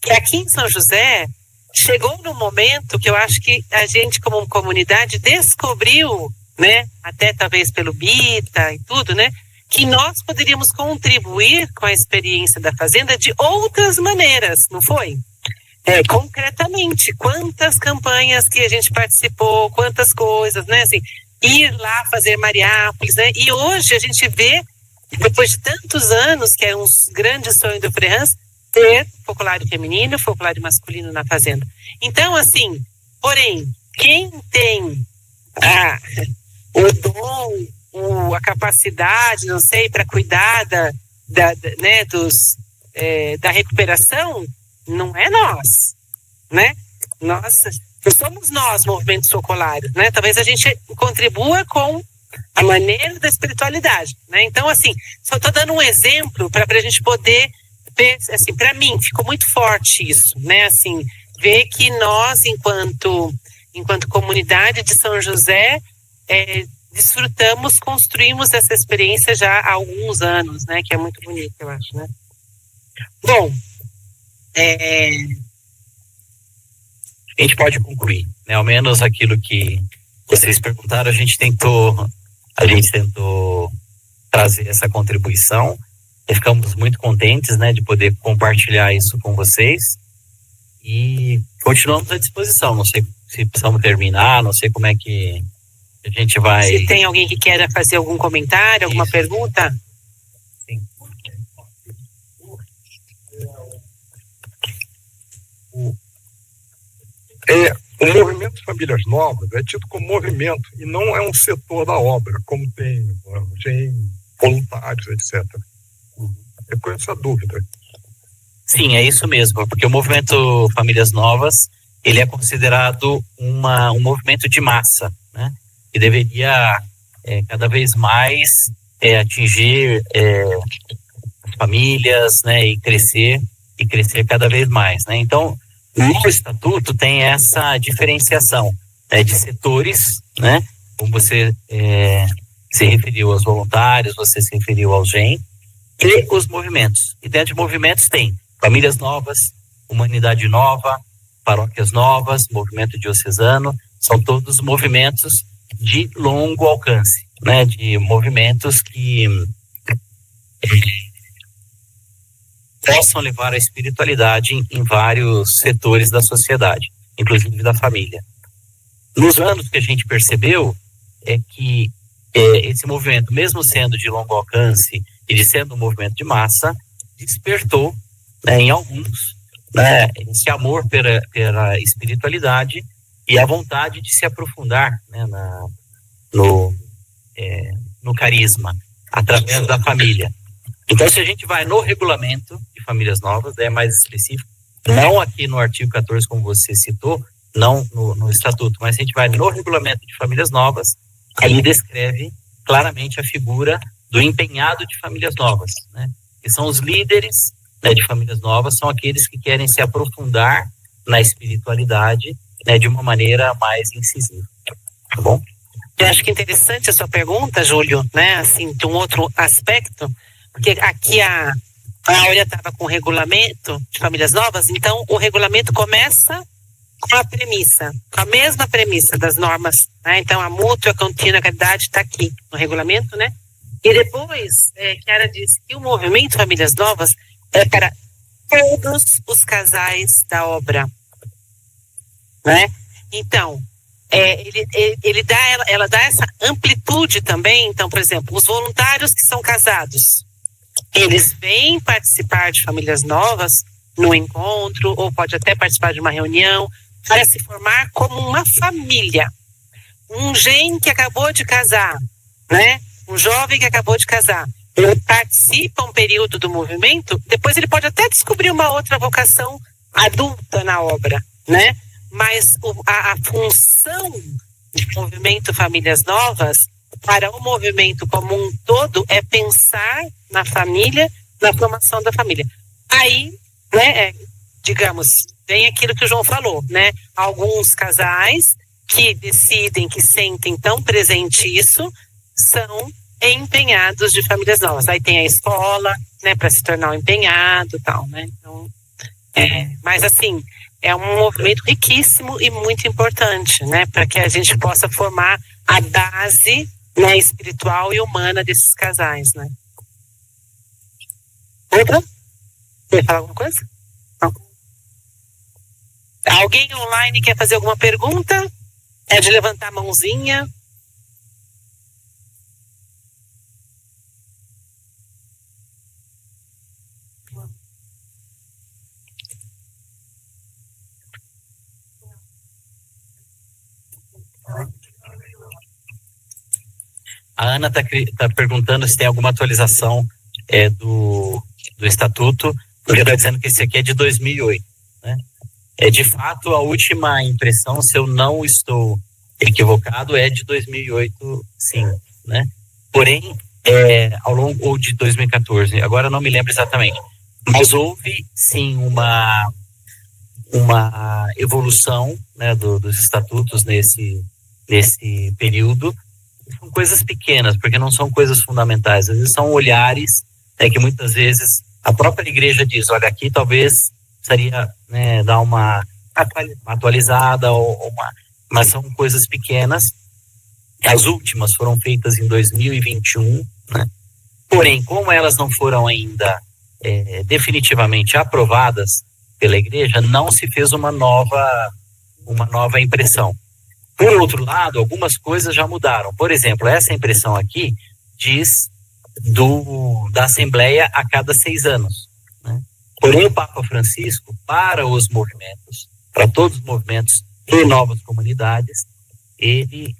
que aqui em São José chegou no momento que eu acho que a gente como comunidade descobriu, né, até talvez pelo Bita e tudo, né, que nós poderíamos contribuir com a experiência da Fazenda de outras maneiras, não foi? Concretamente, quantas campanhas que a gente participou, quantas coisas, né? Assim, ir lá fazer Mariápolis, né? E hoje a gente vê, depois de tantos anos, que é um grande sonho do Frehance, ter focolário feminino e focolário masculino na Fazenda. Então, assim, porém, quem tem o dom, a capacidade, não sei, para cuidar né, da recuperação, não é nós, né? Nós somos nós, movimentos focolares, né? Talvez a gente contribua com a maneira da espiritualidade, né? Então, assim, só estou dando um exemplo para a gente poder ver, assim, para mim, ficou muito forte isso, né? Assim, ver que nós, enquanto comunidade de São José, desfrutamos, construímos essa experiência já há alguns anos, né? Que é muito bonito, eu acho, né? Bom, a gente pode concluir, né? Ao menos aquilo que vocês perguntaram, a gente tentou trazer essa contribuição e ficamos muito contentes, né, de poder compartilhar isso com vocês e continuamos à disposição. Não sei se precisamos terminar, não sei como é que a gente vai... Se tem alguém que queira fazer algum comentário, alguma pergunta? Sim. O movimento Famílias Novas é tido como movimento e não é um setor da obra, como tem voluntários, etc. Eu com essa dúvida. Sim, é isso mesmo, porque o movimento Famílias Novas, ele é considerado um movimento de massa, né? Que deveria cada vez mais atingir as famílias, né, e crescer cada vez mais, né? Então, no estatuto tem essa diferenciação, né, de setores, né? Como você se referiu aos voluntários, você se referiu ao GEM, e os movimentos. E dentro de movimentos tem Famílias Novas, Humanidade Nova, Paróquias Novas, Movimento Diocesano, são todos movimentos de longo alcance, né? De movimentos que possam levar a espiritualidade em vários setores da sociedade, inclusive da família. Nos anos que a gente percebeu é que esse movimento, mesmo sendo de longo alcance e de sendo um movimento de massa, despertou, né, em alguns, né, esse amor pela espiritualidade e a vontade de se aprofundar, né, no carisma, através da família. Então, se a gente vai no regulamento de famílias novas, é mais específico, não aqui no artigo 14, como você citou, não no estatuto, mas se a gente vai no regulamento de famílias novas, ali descreve claramente a figura do empenhado de famílias novas, né? Que são os líderes, né, de famílias novas, são aqueles que querem se aprofundar na espiritualidade, né, de uma maneira mais incisiva, tá bom? Eu acho que é interessante a sua pergunta, Júlio, né, assim, de um outro aspecto, porque aqui a Áurea estava com o regulamento de famílias novas, então o regulamento começa com a premissa, com a mesma premissa das normas, né? Então a mútua, a contínua, a caridade está aqui no regulamento, né? E depois, Chiara disse que o movimento Famílias Novas é para todos os casais da obra, né? Então, ela dá essa amplitude também. Então, por exemplo, os voluntários que são casados, eles vêm participar de Famílias Novas no encontro, ou pode até participar de uma reunião, para se formar como uma família. Um gen que acabou de casar, né? Um jovem que acabou de casar, ele participa um período do movimento, depois ele pode até descobrir uma outra vocação adulta na obra, né? Mas a função do movimento Famílias Novas, para o movimento como um todo, é pensar na família, na formação da família. Aí, né, digamos, vem aquilo que o João falou, né? Alguns casais que decidem, que sentem tão presente isso, são empenhados de famílias novas. Aí tem a escola, né, para se tornar um empenhado e tal, né? Então, mas assim, é um movimento riquíssimo e muito importante, né, para que a gente possa formar a base, né, espiritual e humana desses casais, né? Outra? Quer falar alguma coisa? Não. Alguém online quer fazer alguma pergunta? É de levantar a mãozinha. A Ana está perguntando se tem alguma atualização do estatuto, porque está dizendo que esse aqui é de 2008, né? De fato, a última impressão, se eu não estou equivocado, é de 2008, sim, né? Porém, ao longo, ou de 2014, agora não me lembro exatamente, mas houve, sim, uma evolução, né, dos estatutos nesse período. São coisas pequenas, porque não são coisas fundamentais, às vezes são olhares, que muitas vezes a própria igreja diz, olha, aqui talvez precisaria, né, dar uma atualizada, mas são coisas pequenas. As últimas foram feitas em 2021, né? Porém, como elas não foram ainda definitivamente aprovadas pela igreja, não se fez uma nova impressão. Por outro lado, algumas coisas já mudaram. Por exemplo, essa impressão aqui diz da Assembleia a cada 6 anos, né? Porém, o Papa Francisco, para os movimentos, para todos os movimentos e novas comunidades, ele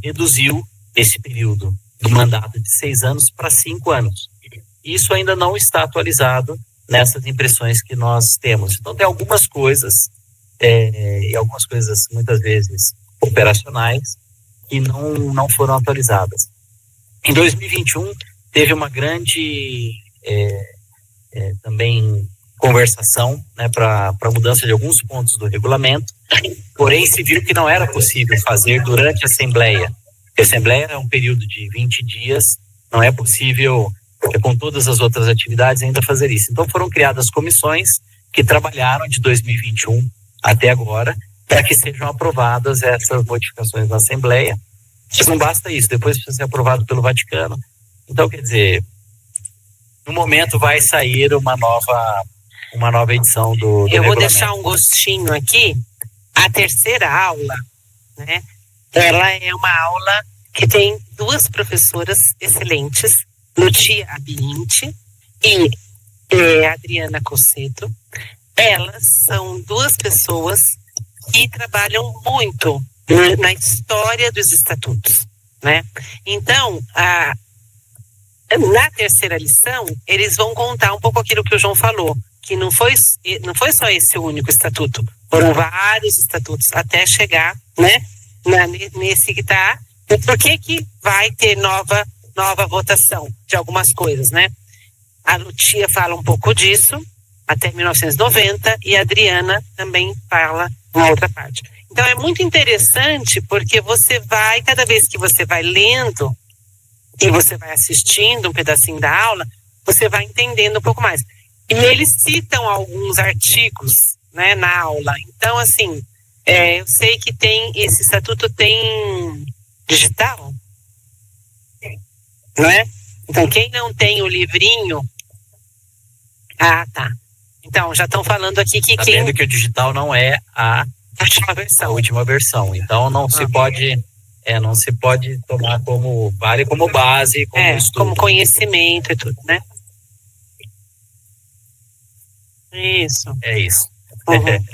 reduziu esse período do mandato de 6 anos para 5 anos. Isso ainda não está atualizado nessas impressões que nós temos. Então, tem algumas coisas, e algumas coisas muitas vezes operacionais, que não foram atualizadas. Em 2021, teve uma grande também conversação, né, para mudança de alguns pontos do regulamento, porém se viu que não era possível fazer durante a Assembleia. A Assembleia é um período de 20 dias, não é possível, com todas as outras atividades, ainda fazer isso. Então foram criadas comissões que trabalharam de 2021 até agora, para que sejam aprovadas essas modificações na Assembleia. Mas não basta isso, depois precisa ser aprovado pelo Vaticano. Então, quer dizer, no momento vai sair uma nova edição do Eu vou deixar um gostinho aqui. A terceira aula, né, ela é uma aula que tem 2 professoras excelentes, Lucia Abinte e Adriana Cossetto, elas são duas pessoas que trabalham muito na história dos estatutos, né? Então, na terceira lição, eles vão contar um pouco aquilo que o João falou, que não foi só esse o único estatuto, foram vários estatutos até chegar, né, nesse que está, e por que vai ter nova votação de algumas coisas, né? A Lucia fala um pouco disso, até 1990, e a Adriana também fala uma outra parte. Então é muito interessante, porque cada vez que você vai lendo e você vai assistindo um pedacinho da aula, você vai entendendo um pouco mais. E eles citam alguns artigos, né, na aula. Então, assim, eu sei que esse estatuto tem digital, não é? Então, quem não tem o livrinho... Ah, tá. Então, já estão falando aqui que... Sabendo que o digital não é a última versão. Então, não se pode tomar como base, como estudo. Como conhecimento e tudo, né? Isso. É isso. Uhum.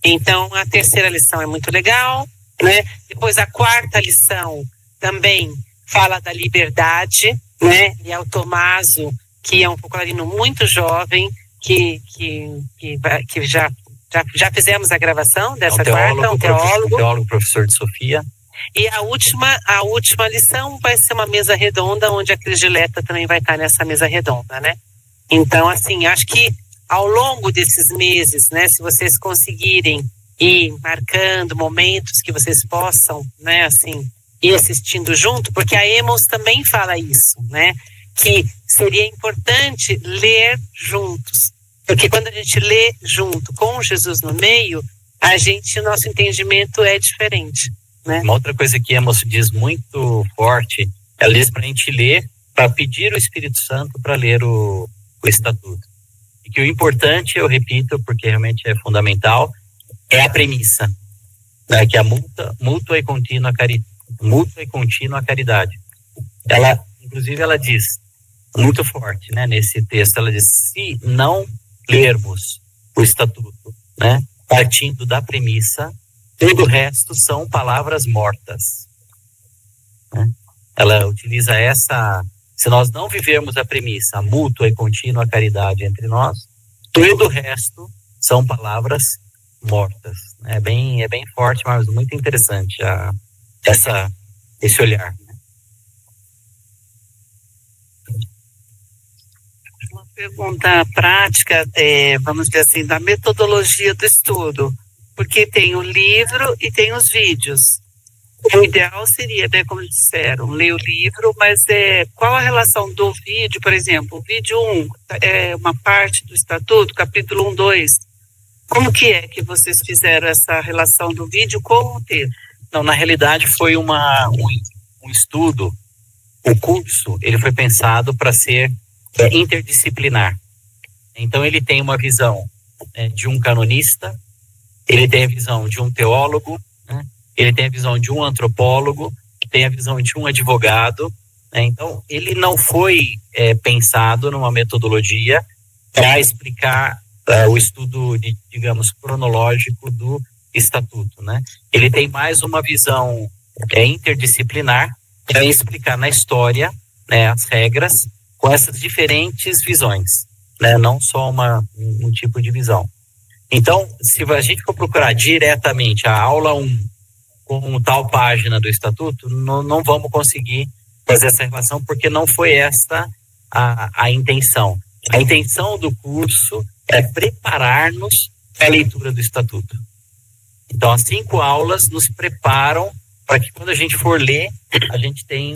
Então, a terceira lição é muito legal, né? Depois, a quarta lição também fala da liberdade, né? E é o Tommaso, que é um focolarino muito jovem, que já fizemos a gravação dessa quarta, um teólogo, professor de Sofia. E a última lição vai ser uma mesa redonda, onde a Cris Gileta também vai estar nessa mesa redonda, né? Então, assim, acho que ao longo desses meses, né, se vocês conseguirem ir marcando momentos que vocês possam, né, assim, ir assistindo junto, porque a Emos também fala isso, né, que seria importante ler juntos, porque quando a gente lê junto com Jesus no meio, nosso entendimento é diferente, né? Uma outra coisa que a Emos diz muito forte, ela diz para a gente ler, para pedir o Espírito Santo para ler o Estatuto. E que o importante, eu repito, porque realmente é fundamental, é a premissa, né, que a mútua e contínua caridade. Inclusive, ela diz, muito forte, né, nesse texto, ela diz, se não lermos o Estatuto, né, partindo da premissa, todo o resto são palavras mortas, né? Ela utiliza se nós não vivermos a premissa, a mútua e contínua caridade entre nós, todo o resto são palavras mortas. É bem forte, mas muito interessante esse olhar. Uma pergunta prática, vamos dizer assim, da metodologia do estudo, porque tem o livro e tem os vídeos. O ideal seria, né, como disseram, ler o livro, mas qual a relação do vídeo, por exemplo, o vídeo 1 é uma parte do Estatuto, capítulo 1, 2. Como que é que vocês fizeram essa relação do vídeo com o texto? Não, na realidade foi um estudo, o curso, ele foi pensado para ser interdisciplinar. Então ele tem uma visão de um canonista, ele tem a visão de um teólogo, né? Ele tem a visão de um antropólogo, tem a visão de um advogado, né? Então, ele não foi pensado numa metodologia para explicar o estudo, digamos, cronológico do Estatuto, né? Ele tem mais uma visão interdisciplinar para explicar na história, né, as regras com essas diferentes visões, né? Não só um tipo de visão. Então, se a gente for procurar diretamente a aula 1, com tal página do Estatuto, não vamos conseguir fazer essa relação, porque não foi esta a intenção. A intenção do curso é preparar-nos para a leitura do Estatuto. Então, as 5 aulas nos preparam para que, quando a gente for ler, a gente tem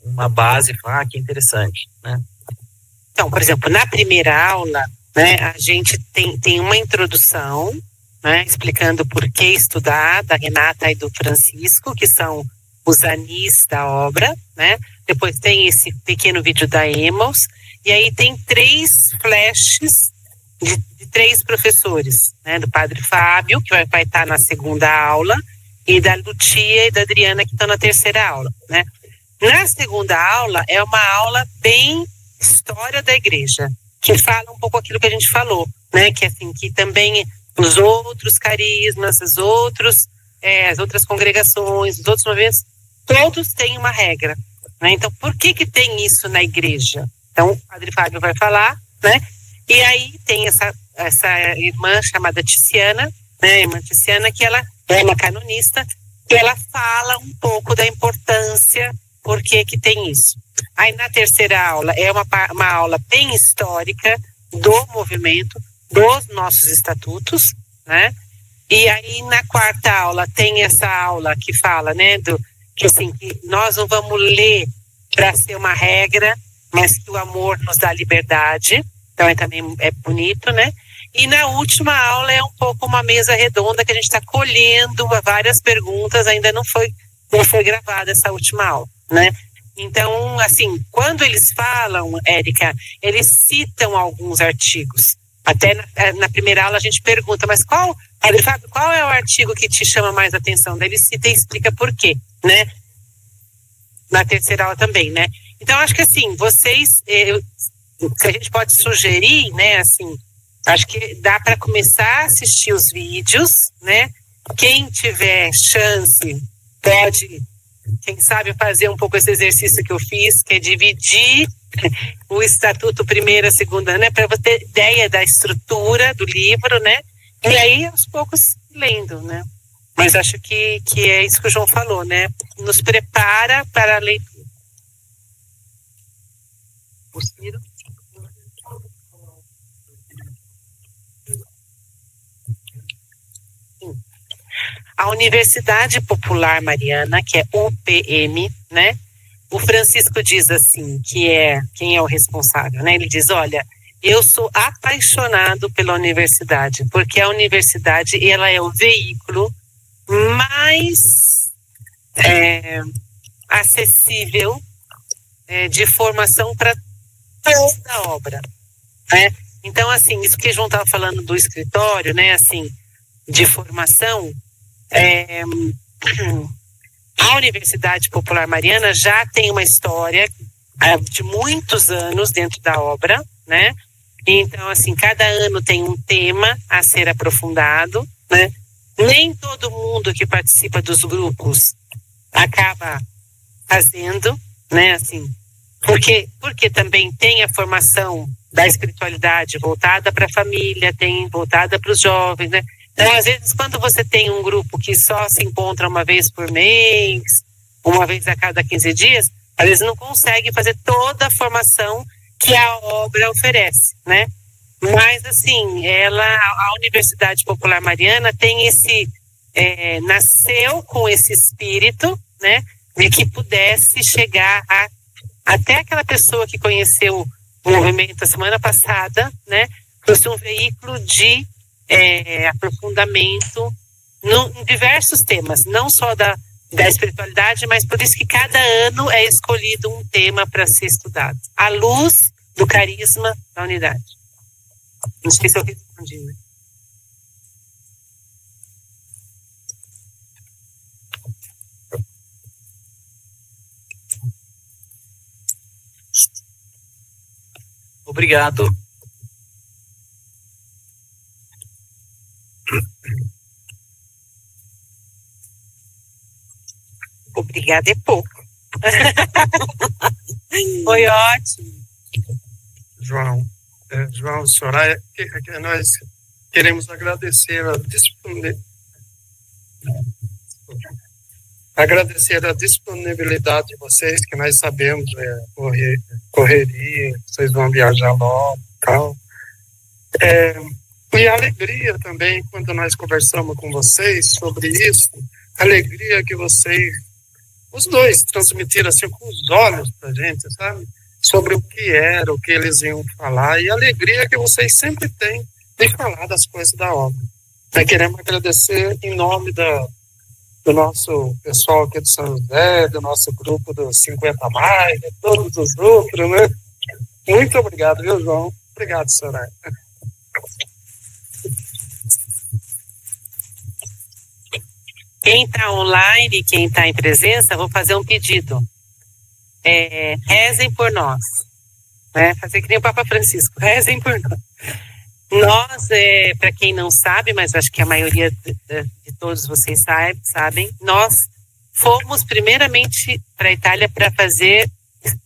uma base, que interessante, né? Então, por exemplo, na primeira aula, né, a gente tem uma introdução, né, explicando por que estudar, da Renata e do Francisco, que são os anis da obra, né? Depois tem esse pequeno vídeo da Emos, e aí tem 3 flashes de 3 professores, né? Do Padre Fábio, que vai estar na segunda aula, e da Lucia e da Adriana, que estão na terceira aula, né? Na segunda aula, é uma aula bem história da igreja, que fala um pouco aquilo que a gente falou, né? Que assim, que também os outros carismas, as outras congregações, os outros movimentos, todos têm uma regra, né? Então, por que tem isso na igreja? Então, o Padre Fábio vai falar, né? E aí tem essa irmã chamada Tiziana, né? Irmã Tiziana, que ela é uma canonista, que ela fala um pouco da importância, por que tem isso. Aí na terceira aula é uma aula bem histórica do movimento, dos nossos estatutos, né? E aí na quarta aula tem essa aula que fala, né, que assim, que nós não vamos ler para ser uma regra, mas que o amor nos dá liberdade. Então também é bonito, né? E na última aula é um pouco uma mesa redonda que a gente está colhendo várias perguntas, ainda não foi gravada essa última aula, né? Então, assim, quando eles falam, Érica, eles citam alguns artigos. Até na primeira aula a gente pergunta, mas qual é o artigo que te chama mais atenção? Daí ele cita e explica por quê, né? Na terceira aula também, né? Então, acho que assim, vocês, que a gente pode sugerir, né, assim, acho que dá para começar a assistir os vídeos, né? Quem tiver chance pode, quem sabe, fazer um pouco esse exercício que eu fiz, que é dividir o estatuto primeira, segunda, né? Para você ter ideia da estrutura do livro, né? E aí, aos poucos, lendo, né? Mas acho que é isso que o João falou, né? Nos prepara para a leitura. A Universidade Popular Mariana, que é UPM, né? O Francisco diz assim, quem é o responsável, né? Ele diz, olha, eu sou apaixonado pela universidade, porque a universidade, ela é o veículo mais acessível de formação para toda a obra, né? Então, assim, isso que o João estava falando do escritório, né? Assim, de formação, a Universidade Popular Mariana já tem uma história de muitos anos dentro da obra, né? Então, assim, cada ano tem um tema a ser aprofundado, né? Nem todo mundo que participa dos grupos acaba fazendo, né? Assim, porque também tem a formação da espiritualidade voltada para a família, tem voltada para os jovens, né? Então, às vezes, quando você tem um grupo que só se encontra uma vez por mês, uma vez a cada 15 dias, às vezes não consegue fazer toda a formação que a obra oferece, né? Mas, assim, a Universidade Popular Mariana tem nasceu com esse espírito, né? De que pudesse chegar até aquela pessoa que conheceu o movimento a semana passada, né? Fosse um veículo de aprofundamento em diversos temas, não só da espiritualidade, mas por isso que cada ano é escolhido um tema para ser estudado, à luz do carisma da unidade. Não sei se eu respondi, né? Obrigado. Obrigada é pouco. Foi ótimo. João, Soraya, nós queremos agradecer a disponibilidade de vocês, que nós sabemos correria, vocês vão viajar logo e tal. E a alegria também, quando nós conversamos com vocês sobre isso, a alegria que vocês, os dois, transmitiram assim com os olhos pra gente, sabe? Sobre o que era, o que eles iam falar, e a alegria que vocês sempre têm de falar das coisas da obra. Nós queremos agradecer em nome do nosso pessoal aqui do São José, do nosso grupo dos 50 mais, de todos os outros, né? Muito obrigado, viu, João? Obrigado, Soraya. Quem está online, quem está em presença, vou fazer um pedido. rezem por nós, né? Fazer que nem o Papa Francisco, rezem por nós. Nós, para quem não sabe, mas acho que a maioria de todos vocês sabem, nós fomos primeiramente para a Itália para fazer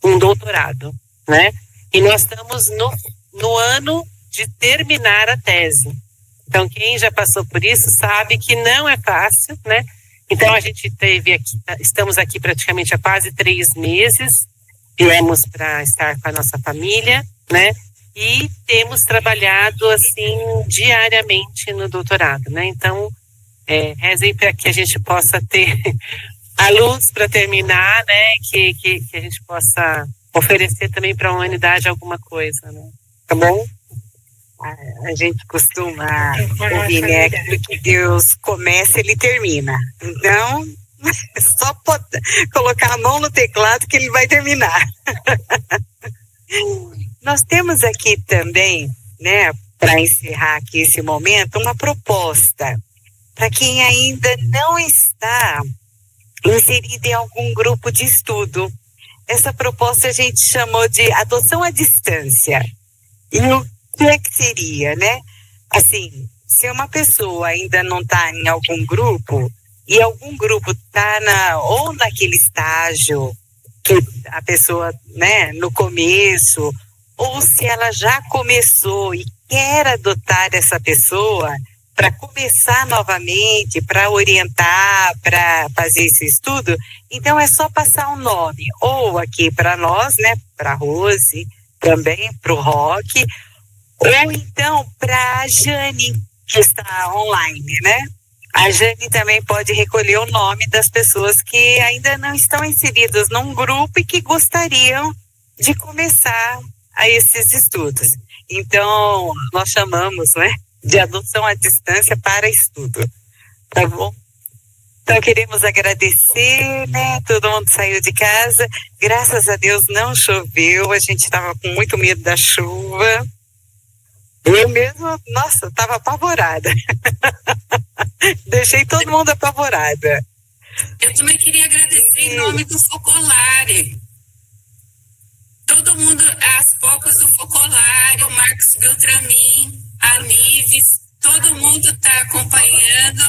um doutorado, né? E nós estamos no ano de terminar a tese. Então, quem já passou por isso sabe que não é fácil, né? Então, a gente estamos aqui praticamente há quase 3 meses, viemos para estar com a nossa família, né? E temos trabalhado, assim, diariamente no doutorado, né? Então, rezem para que a gente possa ter a luz para terminar, né? Que a gente possa oferecer também para a humanidade alguma coisa, né? Tá bom? A gente costuma ouvir, né, que Deus começa, ele termina. Então, é só colocar a mão no teclado que ele vai terminar. Nós temos aqui também, né, para encerrar aqui esse momento, uma proposta para quem ainda não está inserido em algum grupo de estudo. Essa proposta a gente chamou de adoção à distância. E o que é que seria, né? Assim, se uma pessoa ainda não está em algum grupo, e algum grupo está ou naquele estágio que a pessoa, né, no começo, ou se ela já começou e quer adotar essa pessoa para começar novamente, para orientar, para fazer esse estudo, então é só passar um nome, ou aqui para nós, né, para a Rose, também para o Roque, ou então para a Jane, que está online, né? A Jane também pode recolher o nome das pessoas que ainda não estão inseridas num grupo e que gostariam de começar a esses estudos. Então, nós chamamos, né, de adoção à distância para estudo, tá bom? Então, queremos agradecer, né? Todo mundo saiu de casa, graças a Deus não choveu, a gente estava com muito medo da chuva. Eu mesmo, nossa, estava apavorada. Deixei todo mundo apavorada. Eu também queria agradecer em nome do Focolare. Todo mundo, as focas do Focolare, o Marcos Beltramin, a Nives, todo mundo está acompanhando.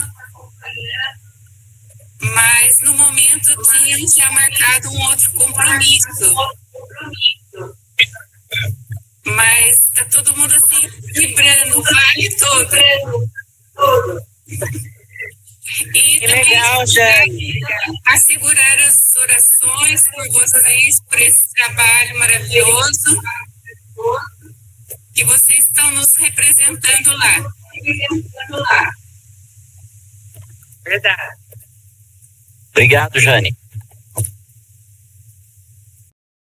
Mas no momento tínhamos já marcado um outro compromisso. Mas está todo mundo assim, vibrando, o vale todo. E que legal, Jane. Assegurar as orações por vocês, por esse trabalho maravilhoso. Que vocês estão nos representando lá. Verdade. Obrigado, Jane.